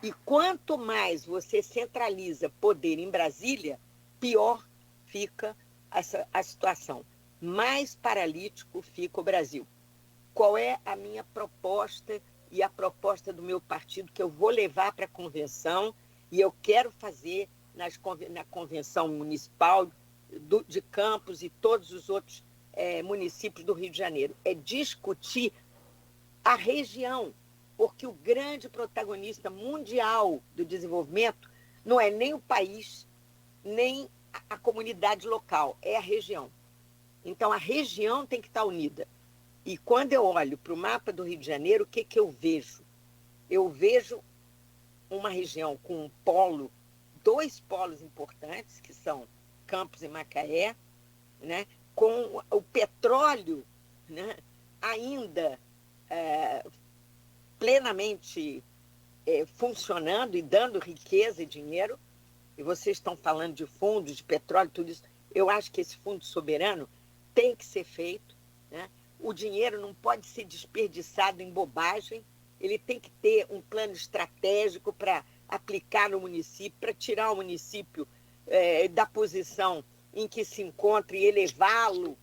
E quanto mais você centraliza poder em Brasília, pior fica a situação. Mais paralítico fica o Brasil. Qual é a minha proposta e a proposta do meu partido que eu vou levar para a convenção e eu quero fazer na convenção municipal de Campos e todos os outros municípios do Rio de Janeiro? É discutir a região, porque o grande protagonista mundial do desenvolvimento não é nem o país, nem a comunidade local, é a região. Então, a região tem que estar unida. E quando eu olho para o mapa do Rio de Janeiro, o que eu vejo? Eu vejo uma região com um polo, 2 polos importantes, que são Campos e Macaé, né? Com o petróleo, né? Ainda plenamente funcionando e dando riqueza e dinheiro. E vocês estão falando de fundos, de petróleo, tudo isso. Eu acho que esse fundo soberano tem que ser feito, né? O dinheiro não pode ser desperdiçado em bobagem, ele tem que ter um plano estratégico para aplicar no município, para tirar o município da posição em que se encontra e elevá-lo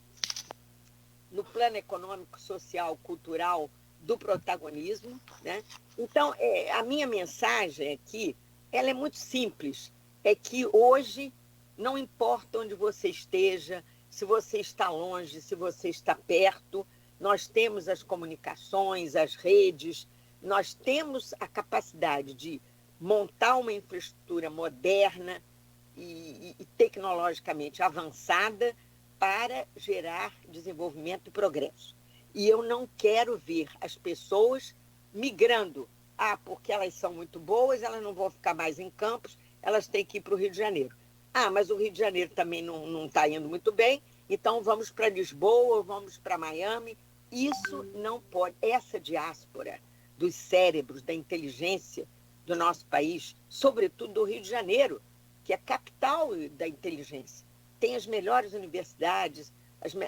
no plano econômico, social, cultural do protagonismo, né? Então, a minha mensagem aqui, ela é muito simples, é que hoje não importa onde você esteja, se você está longe, se você está perto, nós temos as comunicações, as redes, nós temos a capacidade de montar uma infraestrutura moderna e tecnologicamente avançada para gerar desenvolvimento e progresso. E eu não quero ver as pessoas migrando. Porque elas são muito boas, elas não vão ficar mais em Campos, elas têm que ir para o Rio de Janeiro. Mas o Rio de Janeiro também não está indo muito bem, então vamos para Lisboa, vamos para Miami. Isso não pode. Essa diáspora dos cérebros, da inteligência do nosso país, sobretudo do Rio de Janeiro, que é a capital da inteligência, tem as melhores universidades,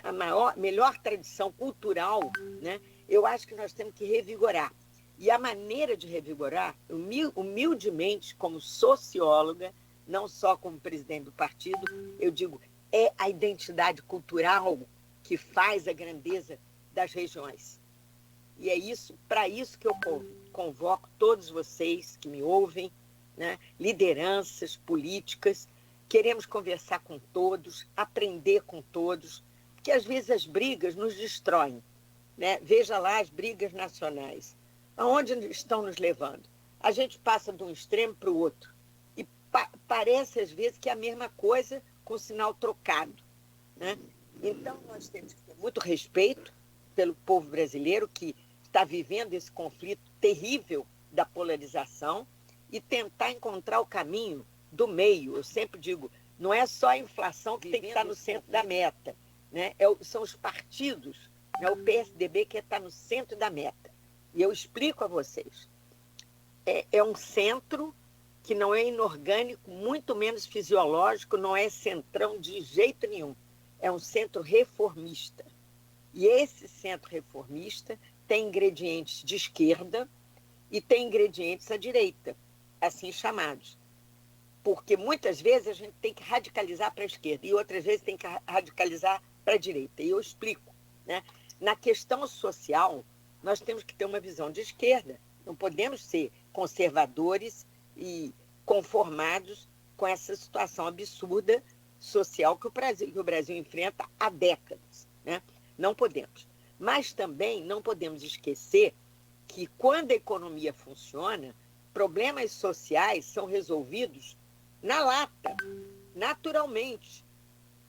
a melhor tradição cultural, né? Eu acho que nós temos que revigorar. E a maneira de revigorar, humildemente, como socióloga, não só como presidente do partido, eu digo, é a identidade cultural que faz a grandeza das regiões. E é para isso que eu convoco todos vocês que me ouvem, né? Lideranças políticas, queremos conversar com todos, aprender com todos, porque às vezes as brigas nos destroem, né? Veja lá as brigas nacionais, aonde estão nos levando? A gente passa de um extremo para o outro, e parece às vezes que é a mesma coisa com sinal trocado, né? Então nós temos que ter muito respeito pelo povo brasileiro que está vivendo esse conflito terrível da polarização e tentar encontrar o caminho do meio. Eu sempre digo, não é só a inflação que tem que estar no centro da meta, né? São os partidos, né? O PSDB que está no centro da meta. E eu explico a vocês. É um centro que não é inorgânico, muito menos fisiológico, não é centrão de jeito nenhum. É um centro reformista. E esse centro reformista tem ingredientes de esquerda e tem ingredientes à direita, assim chamados. Porque muitas vezes a gente tem que radicalizar para a esquerda e outras vezes tem que radicalizar para a direita. E eu explico, né? Na questão social, nós temos que ter uma visão de esquerda. Não podemos ser conservadores e conformados com essa situação absurda social que o Brasil enfrenta há décadas, né? Não podemos. Mas também não podemos esquecer que quando a economia funciona, problemas sociais são resolvidos na lata, naturalmente,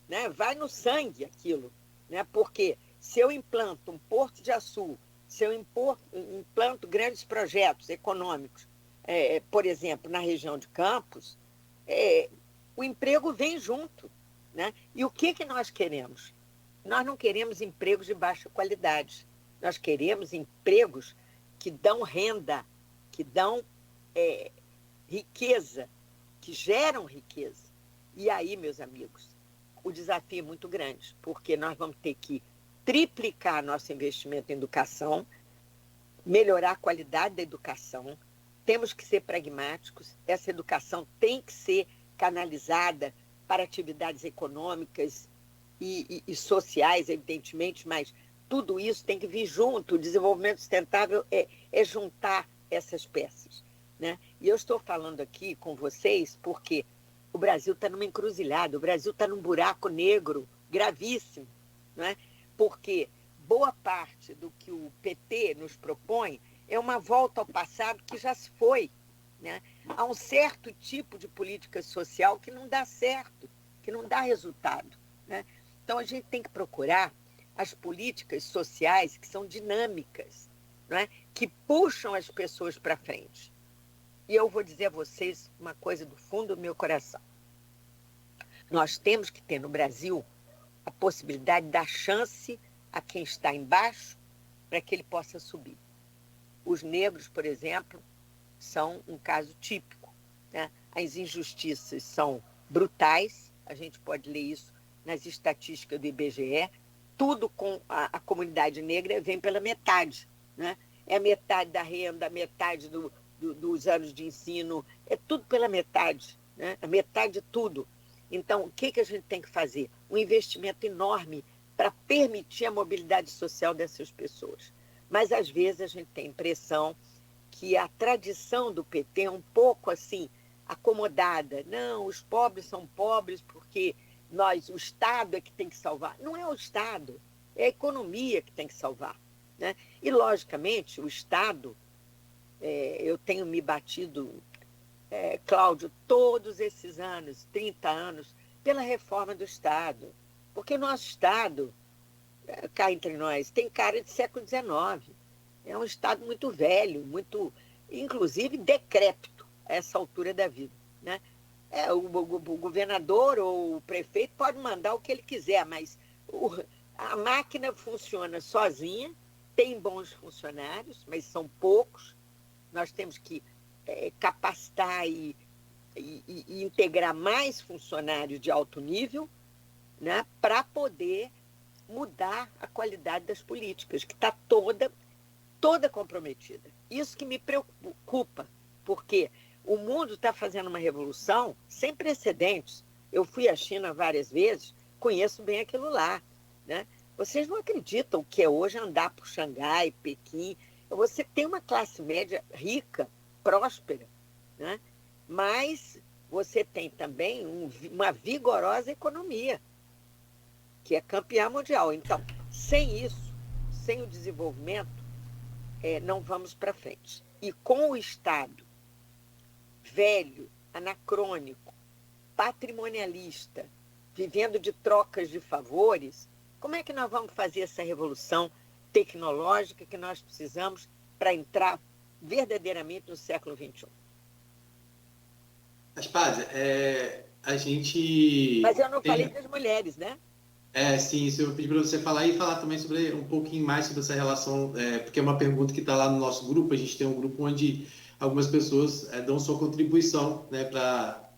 né? Vai no sangue aquilo, né? Porque se eu implanto um porto de açúcar, se eu implanto grandes projetos econômicos, por exemplo, na região de Campos, o emprego vem junto, né? E o que nós queremos? Nós não queremos empregos de baixa qualidade. Nós queremos empregos que dão renda, que dão riqueza, que geram riqueza. E aí, meus amigos, o desafio é muito grande, porque nós vamos ter que triplicar nosso investimento em educação, melhorar a qualidade da educação. Temos que ser pragmáticos. Essa educação tem que ser canalizada para atividades econômicas e sociais, evidentemente, mas tudo isso tem que vir junto. O desenvolvimento sustentável é juntar essas peças, né? E eu estou falando aqui com vocês porque o Brasil está numa encruzilhada, o Brasil está num buraco negro gravíssimo, né? Porque boa parte do que o PT nos propõe é uma volta ao passado que já se foi, né? Há um certo tipo de política social que não dá certo, que não dá resultado, né? Então, a gente tem que procurar as políticas sociais que são dinâmicas, né? Que puxam as pessoas para frente. E eu vou dizer a vocês uma coisa do fundo do meu coração. Nós temos que ter no Brasil a possibilidade de dar chance a quem está embaixo para que ele possa subir. Os negros, por exemplo, são um caso típico, né? As injustiças são brutais, a gente pode ler isso nas estatísticas do IBGE, tudo com a comunidade negra vem pela metade, né? É metade da renda, metade dos anos de ensino, é tudo pela metade, né? A metade de tudo. Então, o que a gente tem que fazer? Um investimento enorme para permitir a mobilidade social dessas pessoas. Mas, às vezes, a gente tem a impressão que a tradição do PT é um pouco assim, acomodada. Não, os pobres são pobres porque o Estado é que tem que salvar. Não é o Estado, é a economia que tem que salvar, né? E, logicamente, o Estado, eu tenho me batido, Cláudio, todos esses anos, 30 anos, pela reforma do Estado. Porque o nosso Estado, cá entre nós, tem cara de século XIX. É um Estado muito velho, muito, inclusive, decrépito a essa altura da vida, né? O governador ou o prefeito pode mandar o que ele quiser, mas a máquina funciona sozinha, tem bons funcionários, mas são poucos. Nós temos que capacitar e integrar mais funcionários de alto nível, né, para poder mudar a qualidade das políticas, que está toda comprometida. Isso que me preocupa, porque o mundo está fazendo uma revolução sem precedentes. Eu fui à China várias vezes, conheço bem aquilo lá, né? Vocês não acreditam o que é hoje andar por Xangai, Pequim. Você tem uma classe média rica, próspera, né? Mas você tem também uma vigorosa economia, que é campeã mundial. Então, sem isso, sem o desenvolvimento, não vamos para frente. E com o Estado velho, anacrônico, patrimonialista, vivendo de trocas de favores, como é que nós vamos fazer essa revolução tecnológica que nós precisamos para entrar verdadeiramente no século XXI? Aspásia, a gente... Mas eu não falei das mulheres, né? Sim, isso eu pedi para você falar e falar também sobre um pouquinho mais sobre essa relação, porque é uma pergunta que está lá no nosso grupo. A gente tem um grupo onde algumas pessoas dão sua contribuição, né,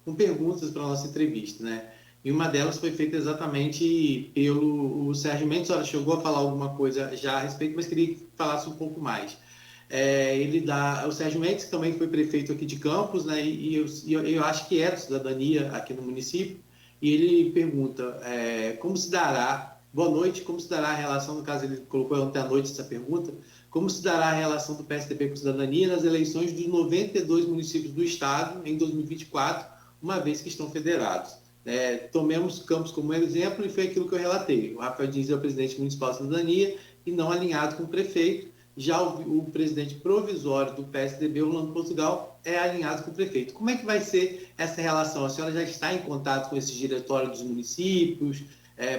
com perguntas para a nossa entrevista, né? E uma delas foi feita exatamente pelo Sérgio Mendes. Olha, chegou a falar alguma coisa já a respeito, mas queria que falasse um pouco mais. O Sérgio Mendes, que também foi prefeito aqui de Campos, né, e eu acho que é da cidadania aqui no município, e ele pergunta como se dará, boa noite, como se dará a relação, no caso ele colocou ontem à noite essa pergunta, como se dará a relação do PSDB com cidadania nas eleições dos 92 municípios do Estado em 2024, uma vez que estão federados. Tomemos Campos como exemplo e foi aquilo que eu relatei. O Rafael Diniz é o presidente municipal de cidadania e não alinhado com o prefeito. Já o presidente provisório do PSDB, Orlando Portugal, é alinhado com o prefeito. Como é que vai ser essa relação? A senhora já está em contato com esses diretórios dos municípios,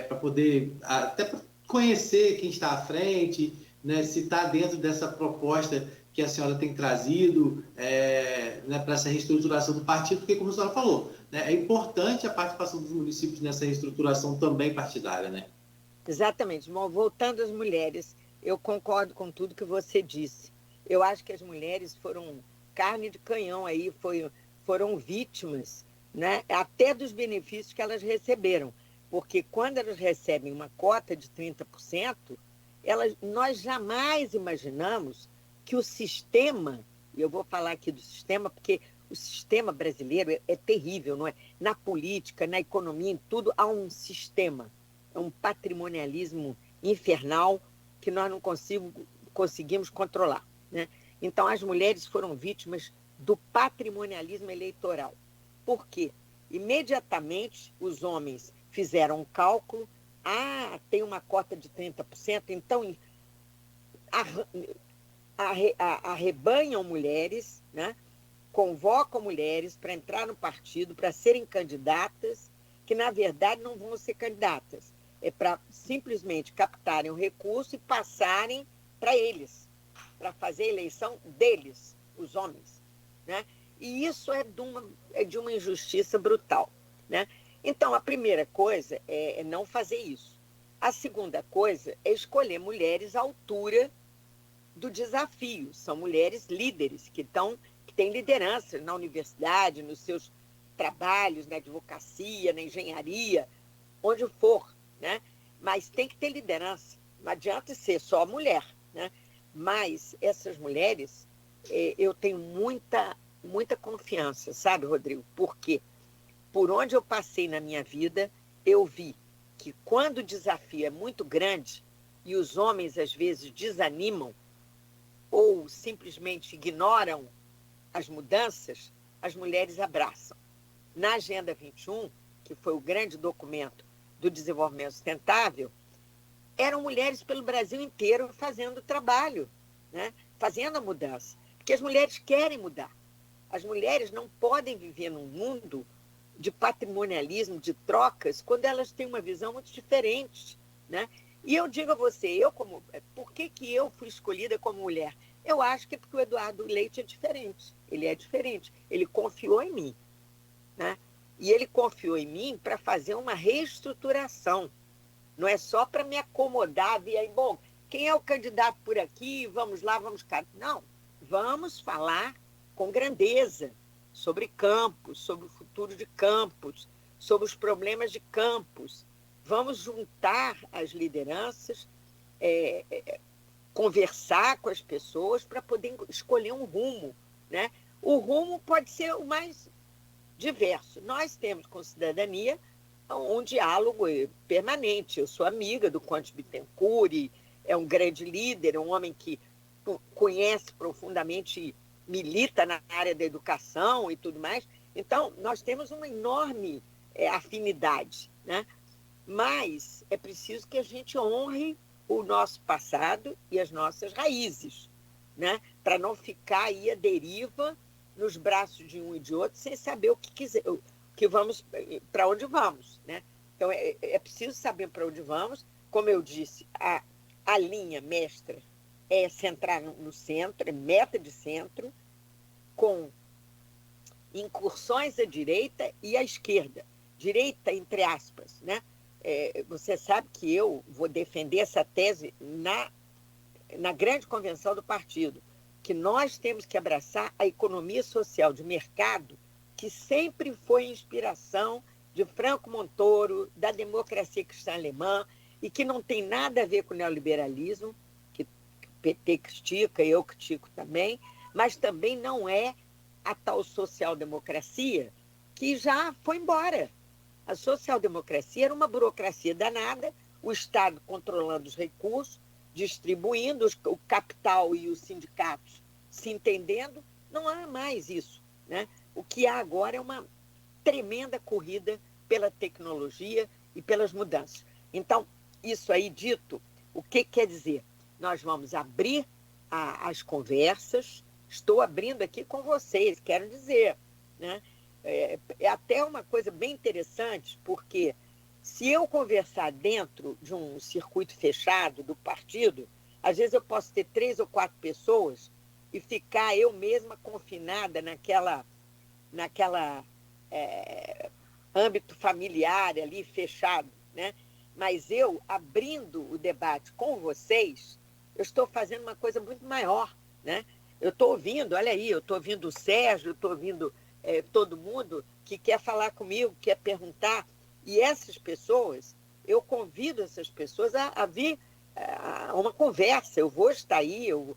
para poder até conhecer quem está à frente, né, se está dentro dessa proposta que a senhora tem trazido, né, para essa reestruturação do partido, porque, como a senhora falou, né, é importante a participação dos municípios nessa reestruturação também partidária, né? Exatamente. Bom, voltando às mulheres, eu concordo com tudo que você disse. Eu acho que as mulheres foram carne de canhão aí, foram vítimas, né, até dos benefícios que elas receberam. Porque quando elas recebem uma cota de 30%, nós jamais imaginamos que o sistema, e eu vou falar aqui do sistema, porque o sistema brasileiro é terrível, não é? Na política, na economia, em tudo, há um sistema, é um patrimonialismo infernal que nós não conseguimos controlar, né? Então, as mulheres foram vítimas do patrimonialismo eleitoral. Por quê? Imediatamente, os homens fizeram um cálculo, tem uma cota de 30%, então arrebanham mulheres, né? Convocam mulheres para entrar no partido, para serem candidatas, que na verdade não vão ser candidatas. É para simplesmente captarem o recurso e passarem para eles, para fazer a eleição deles, os homens, né? E isso é de uma injustiça brutal, né? Então, a primeira coisa é não fazer isso. A segunda coisa é escolher mulheres à altura do desafio. São mulheres líderes que têm liderança na universidade, nos seus trabalhos, na advocacia, na engenharia, onde for, né? Mas tem que ter liderança. Não adianta ser só mulher, né? Mas essas mulheres, eu tenho muita confiança, sabe, Rodrigo? Porque por onde eu passei na minha vida, eu vi que quando o desafio é muito grande e os homens, às vezes, desanimam ou simplesmente ignoram as mudanças, as mulheres abraçam. Na Agenda 21, que foi o grande documento do desenvolvimento sustentável, eram mulheres pelo Brasil inteiro fazendo o trabalho, né? Fazendo a mudança. Porque as mulheres querem mudar. As mulheres não podem viver num mundo de patrimonialismo, de trocas, quando elas têm uma visão muito diferente, né? E eu digo a você, por que eu fui escolhida como mulher? Eu acho que é porque o Eduardo Leite é diferente. Ele é diferente. Ele confiou em mim, né? E ele confiou em mim para fazer uma reestruturação. Não é só para me acomodar, e aí, bom, quem é o candidato por aqui? Vamos lá, vamos cá. Não, vamos falar com grandeza sobre campos, sobre o futuro de campos, sobre os problemas de campos. Vamos juntar as lideranças, conversar com as pessoas para poder escolher um rumo, né? O rumo pode ser o mais diverso. Nós temos com Cidadania um diálogo permanente. Eu sou amiga do Conde Bittencourt, é um grande líder, é um homem que conhece profundamente e milita na área da educação e tudo mais. Então, nós temos uma enorme afinidade, né? Mas é preciso que a gente honre o nosso passado e as nossas raízes, né? Para não ficar aí à deriva nos braços de um e de outro sem saber para onde vamos, né? Então, é preciso saber para onde vamos. Como eu disse, a linha mestra é centrar no centro, é meta de centro, com incursões à direita e à esquerda. Direita, entre aspas, né? Você sabe que eu vou defender essa tese na grande convenção do partido, que nós temos que abraçar a economia social de mercado, que sempre foi inspiração de Franco Montoro, da democracia cristã alemã, e que não tem nada a ver com o neoliberalismo, que o PT critica, eu critico também, mas também não é a tal social-democracia que já foi embora. A social-democracia era uma burocracia danada, o Estado controlando os recursos, distribuindo o capital e os sindicatos se entendendo. Não há mais isso, né? O que há agora é uma tremenda corrida pela tecnologia e pelas mudanças. Então, isso aí dito, o que quer dizer? Nós vamos abrir as conversas, estou abrindo aqui com vocês, quero dizer, né? É até uma coisa bem interessante, porque se eu conversar dentro de um circuito fechado do partido, às vezes eu posso ter 3 ou 4 pessoas e ficar eu mesma confinada naquela âmbito familiar ali fechado, né? Mas eu, abrindo o debate com vocês, eu estou fazendo uma coisa muito maior, né? Eu estou ouvindo, olha aí, eu estou ouvindo o Sérgio, eu estou ouvindo todo mundo que quer falar comigo, quer perguntar. E essas pessoas, eu convido essas pessoas a vir a uma conversa. Eu vou estar aí, eu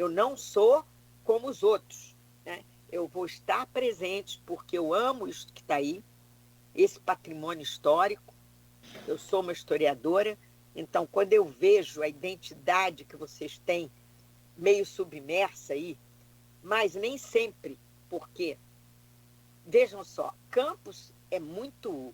não sou como os outros, né? Eu vou estar presente porque eu amo isso que está aí, esse patrimônio histórico. Eu sou uma historiadora, então quando eu vejo a identidade que vocês têm meio submersa aí, mas nem sempre, porque, vejam só, Campos é muito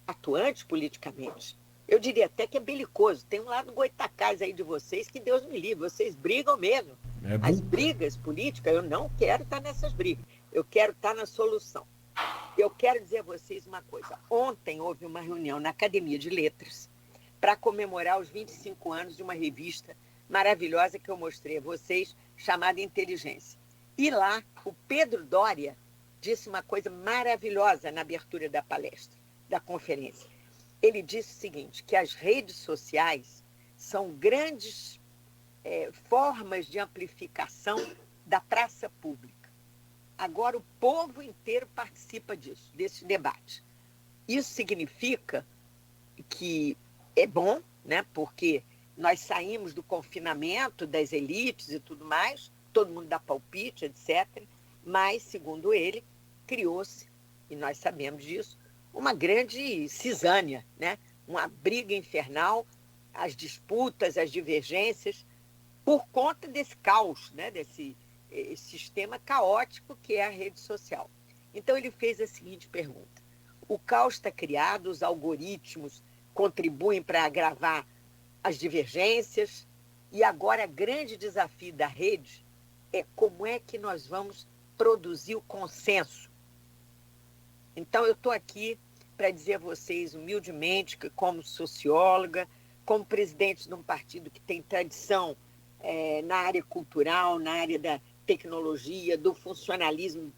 atuante politicamente. Eu diria até que é belicoso. Tem um lado goitacás aí de vocês que Deus me livre, vocês brigam mesmo. As brigas políticas, eu não quero estar nessas brigas, eu quero estar na solução. Eu quero dizer a vocês uma coisa. Ontem houve uma reunião na Academia de Letras para comemorar os 25 anos de uma revista maravilhosa que eu mostrei a vocês, chamada Inteligência. E lá, o Pedro Doria disse uma coisa maravilhosa na abertura da palestra, da conferência. Ele disse o seguinte, que as redes sociais são grandes formas de amplificação da praça pública. Agora o povo inteiro participa disso, desse debate. Isso significa que é bom, né? Porque nós saímos do confinamento, das elites e tudo mais, todo mundo dá palpite, etc. Mas, segundo ele, criou-se, e nós sabemos disso, uma grande cisânia, né? Uma briga infernal, as disputas, as divergências, por conta desse caos, né? Desse sistema caótico que é a rede social. Então, ele fez a seguinte pergunta. O caos está criado, os algoritmos contribuem para agravar as divergências, e agora o grande desafio da rede é como é que nós vamos produzir o consenso. Então, eu estou aqui para dizer a vocês, humildemente, que como socióloga, como presidente de um partido que tem tradição na área cultural, na área da tecnologia, do funcionalismo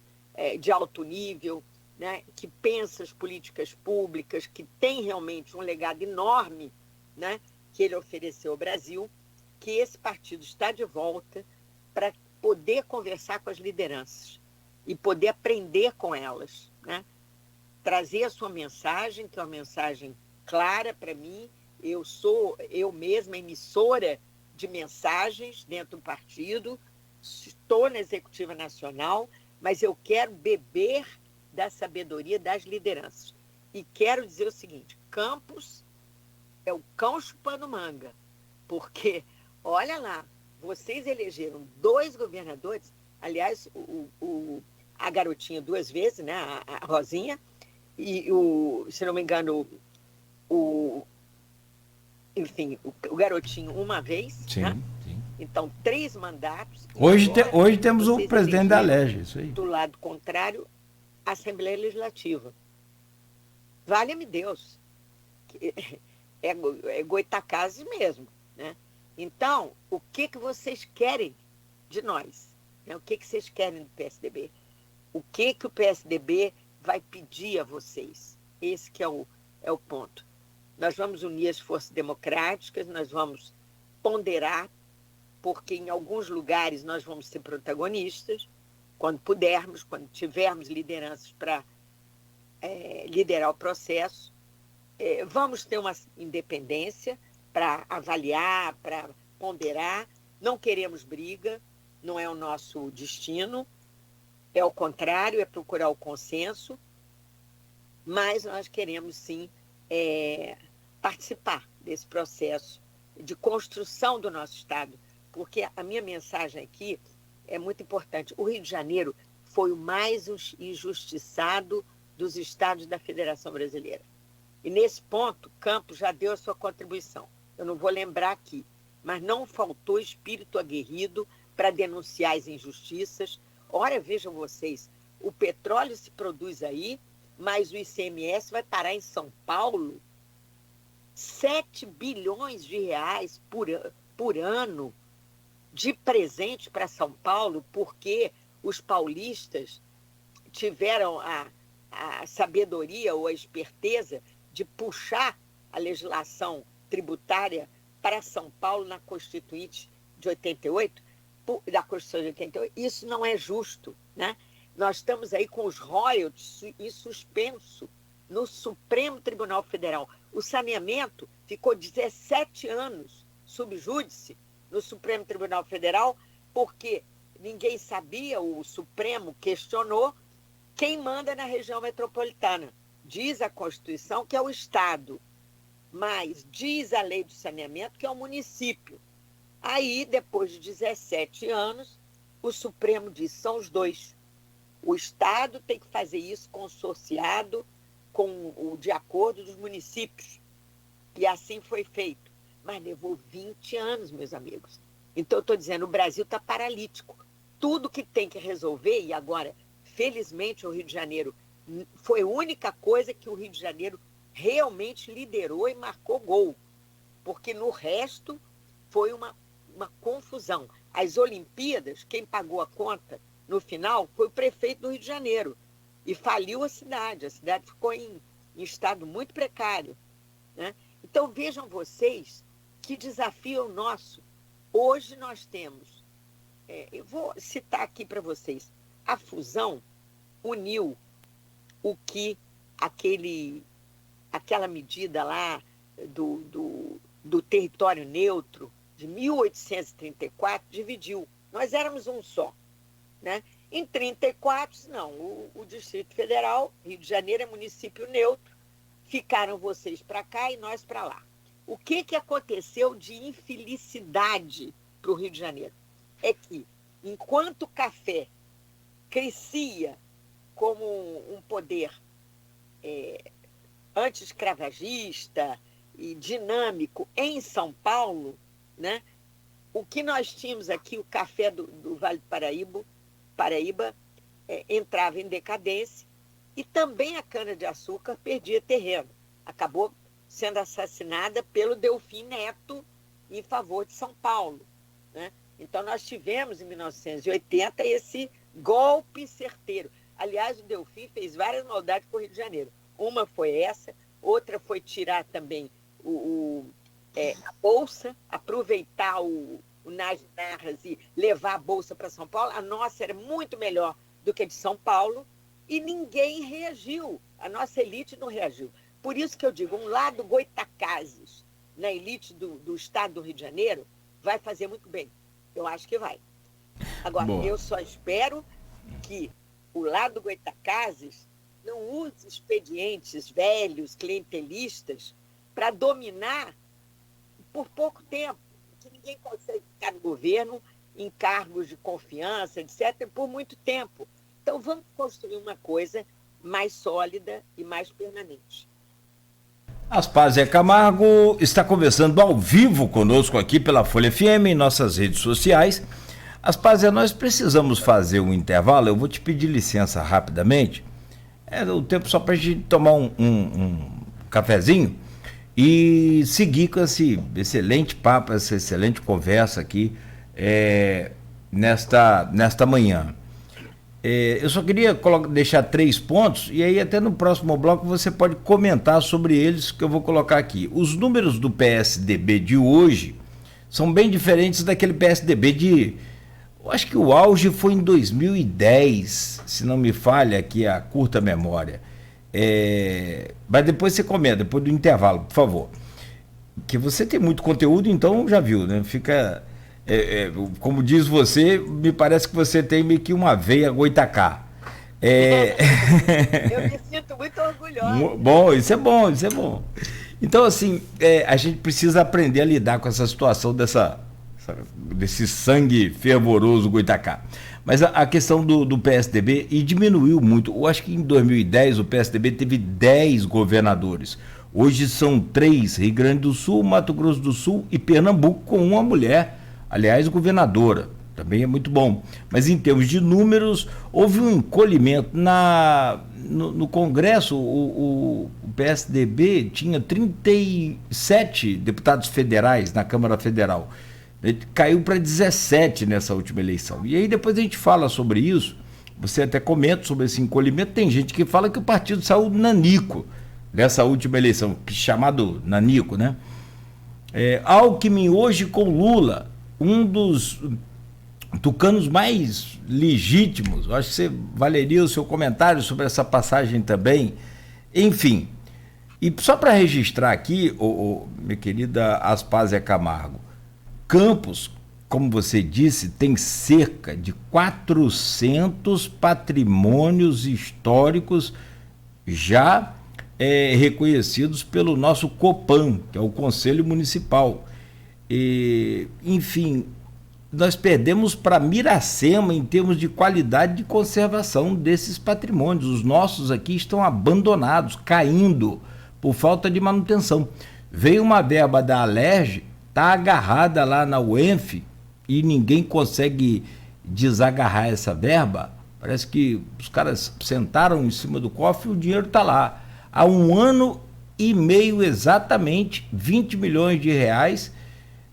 de alto nível, né, que pensa as políticas públicas, que tem realmente um legado enorme, né, que ele ofereceu ao Brasil, que esse partido está de volta para poder conversar com as lideranças e poder aprender com elas, né? Trazer a sua mensagem, que é uma mensagem clara para mim. Eu sou eu mesma emissora de mensagens dentro do partido, estou na Executiva Nacional, mas eu quero beber da sabedoria das lideranças. E quero dizer o seguinte, Campos é o cão chupando manga, porque, olha lá, vocês elegeram 2 governadores, aliás, a garotinha 2 vezes, né, a Rosinha, e, se não me engano, enfim, o garotinho uma vez, sim, né? Sim. Então, 3 mandatos. Hoje temos o presidente da Alerj, isso aí. Do lado contrário, a Assembleia Legislativa. Valha-me Deus. É goitacazes mesmo, né? Então, o que vocês querem de nós? Né? O que vocês querem do PSDB? O que o PSDB vai pedir a vocês? Esse que é o ponto. Nós vamos unir as forças democráticas, nós vamos ponderar, porque em alguns lugares nós vamos ser protagonistas, quando pudermos, quando tivermos lideranças para liderar o processo. Vamos ter uma independência para avaliar, para ponderar. Não queremos briga, não é o nosso destino, é o contrário, é procurar o consenso, mas nós queremos sim participar desse processo de construção do nosso Estado, porque a minha mensagem aqui é muito importante. O Rio de Janeiro foi o mais injustiçado dos estados da Federação Brasileira. E nesse ponto, Campos já deu a sua contribuição. Eu não vou lembrar aqui, mas não faltou espírito aguerrido para denunciar as injustiças. Ora, vejam vocês, o petróleo se produz aí, mas o ICMS vai parar em São Paulo 7 bilhões de reais por ano de presente para São Paulo, porque os paulistas tiveram a sabedoria ou a esperteza de puxar a legislação tributária para São Paulo na Constituinte de 88, da Constituição de 88. Isso não é justo, né? Nós estamos aí com os royalties em suspenso. no Supremo Tribunal Federal. O saneamento ficou 17 anos sub júdice no Supremo Tribunal Federal, porque ninguém sabia, o Supremo questionou quem manda na região metropolitana. Diz a Constituição que é o Estado, mas diz a lei do saneamento que é o município. Aí, depois de 17 anos, o Supremo diz, são os dois. O Estado tem que fazer isso consorciado de acordo dos municípios. E assim foi feito. Mas levou 20 anos, meus amigos. Então, eu estou dizendo, o Brasil está paralítico. Tudo que tem que resolver, e agora, felizmente, o Rio de Janeiro foi a única coisa que o Rio de Janeiro realmente liderou e marcou gol. Porque no resto foi uma confusão. As Olimpíadas, quem pagou a conta no final foi o prefeito do Rio de Janeiro. E faliu a cidade. A cidade ficou em estado muito precário, né? Então, vejam vocês que desafio é o nosso. Hoje nós temos, eu vou citar aqui para vocês, a fusão uniu o que aquela medida lá do território neutro de 1834 dividiu. Nós éramos um só, né? Em 34, não, o Distrito Federal, Rio de Janeiro é município neutro, ficaram vocês para cá e nós para lá. O que aconteceu de infelicidade para o Rio de Janeiro? É que, enquanto o café crescia como um poder anti-escravagista e dinâmico em São Paulo, né, o que nós tínhamos aqui, o café do Vale do Paraíba entrava em decadência e também a cana-de-açúcar perdia terreno. Acabou sendo assassinada pelo Delfim Neto em favor de São Paulo, né? Então, nós tivemos, em 1980, esse golpe certeiro. Aliás, o Delfim fez várias maldades com o Rio de Janeiro. Uma foi essa, outra foi tirar também a Bolsa, aproveitar o Nas Narras e levar a Bolsa para São Paulo. A nossa era muito melhor do que a de São Paulo e ninguém reagiu. A nossa elite não reagiu. Por isso que eu digo, um lado Goitacazes na elite do estado do Rio de Janeiro vai fazer muito bem. Eu acho que vai. Agora, eu só espero que o lado Goitacazes não use expedientes velhos, clientelistas, para dominar por pouco tempo, que ninguém consegue ficar no governo em cargos de confiança, etc., por muito tempo. Então, vamos construir uma coisa mais sólida e mais permanente. Aspásia Camargo está conversando ao vivo conosco aqui pela Folha FM, em nossas redes sociais. Aspásia, nós precisamos fazer um intervalo, eu vou te pedir licença rapidamente, o tempo só para a gente tomar um cafezinho e seguir com esse excelente papo, essa excelente conversa aqui nesta manhã. Eu só queria deixar 3 pontos, e aí até no próximo bloco você pode comentar sobre eles, que eu vou colocar aqui. Os números do PSDB de hoje são bem diferentes daquele PSDB eu acho que o auge foi em 2010, se não me falha aqui a curta memória. Mas depois você comenta, depois do intervalo, por favor. Que você tem muito conteúdo, então já viu, né? Fica... como diz você, me parece que você tem meio que uma veia goitacá. Eu me sinto muito orgulhosa. Bom, isso é bom. Então, assim, a gente precisa aprender a lidar com essa situação desse sangue fervoroso goitacá. Mas a questão do PSDB, e diminuiu muito. Eu acho que em 2010 o PSDB teve 10 governadores. Hoje são 3, Rio Grande do Sul, Mato Grosso do Sul e Pernambuco, com uma mulher. Aliás, governadora, também é muito bom. Mas em termos de números, houve um encolhimento. No Congresso, o PSDB tinha 37 deputados federais na Câmara Federal. Ele caiu para 17 nessa última eleição. E aí depois a gente fala sobre isso, você até comenta sobre esse encolhimento. Tem gente que fala que o partido saiu nanico nessa última eleição, chamado nanico, né? Alckmin hoje com Lula, um dos tucanos mais legítimos. Eu acho que valeria o seu comentário sobre essa passagem também. Enfim, e só para registrar aqui, minha querida Aspásia Camargo, Campos, como você disse, tem cerca de 400 patrimônios históricos já reconhecidos pelo nosso COPAN, que é o Conselho Municipal. Enfim, nós perdemos para Miracema em termos de qualidade de conservação desses patrimônios. Os nossos aqui estão abandonados, caindo por falta de manutenção. Veio uma verba da Alerj, está agarrada lá na UENF e ninguém consegue desagarrar essa verba. Parece que os caras sentaram em cima do cofre e o dinheiro está lá. Há 1 ano e meio exatamente, 20 milhões de reais,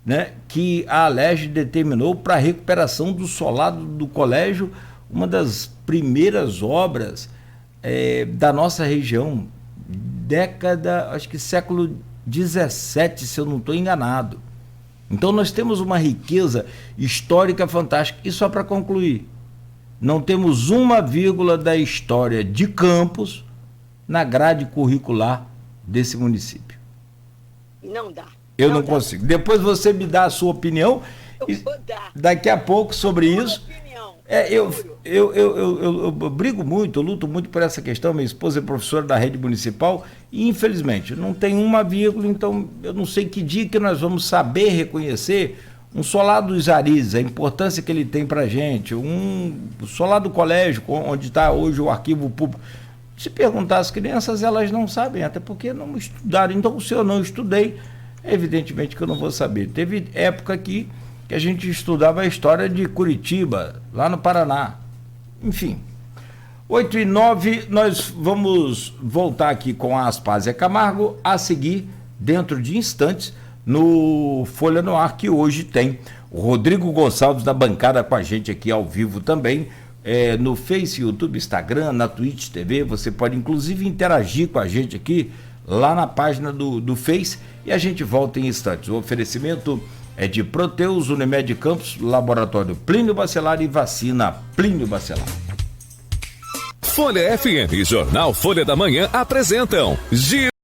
né, que a Alerj determinou para a recuperação do solado do colégio, uma das primeiras obras da nossa região, década, acho que século 17, se eu não estou enganado. Então nós temos uma riqueza histórica fantástica. E só para concluir, não temos 1 da história de Campos na grade curricular desse município. Não dá. Eu não consigo. Depois você me dá a sua opinião. Eu vou dar. Daqui a pouco sobre isso. Eu brigo muito, eu luto muito por essa questão. Minha esposa é professora da rede municipal e, infelizmente, não tem 1, então eu não sei que dia que nós vamos saber reconhecer um solar dos Arizes, a importância que ele tem para a gente, um solar do colégio, onde está hoje o arquivo público. Se perguntar às crianças, elas não sabem, até porque não estudaram. Então, se eu não estudei, evidentemente que eu não vou saber. Teve época aqui que a gente estudava a história de Curitiba, lá no Paraná. Enfim, 8h09, nós vamos voltar aqui com a Aspásia Camargo, a seguir, dentro de instantes, no Folha no Ar, que hoje tem o Rodrigo Gonçalves da bancada com a gente aqui ao vivo também, no Face, YouTube, Instagram, na Twitch TV. Você pode inclusive interagir com a gente aqui, lá na página do Face, e a gente volta em instantes. O oferecimento é de Proteus, Unimed Campos, Laboratório Plínio Bacelar e Vacina Plínio Bacelar. Folha FM e Jornal Folha da Manhã apresentam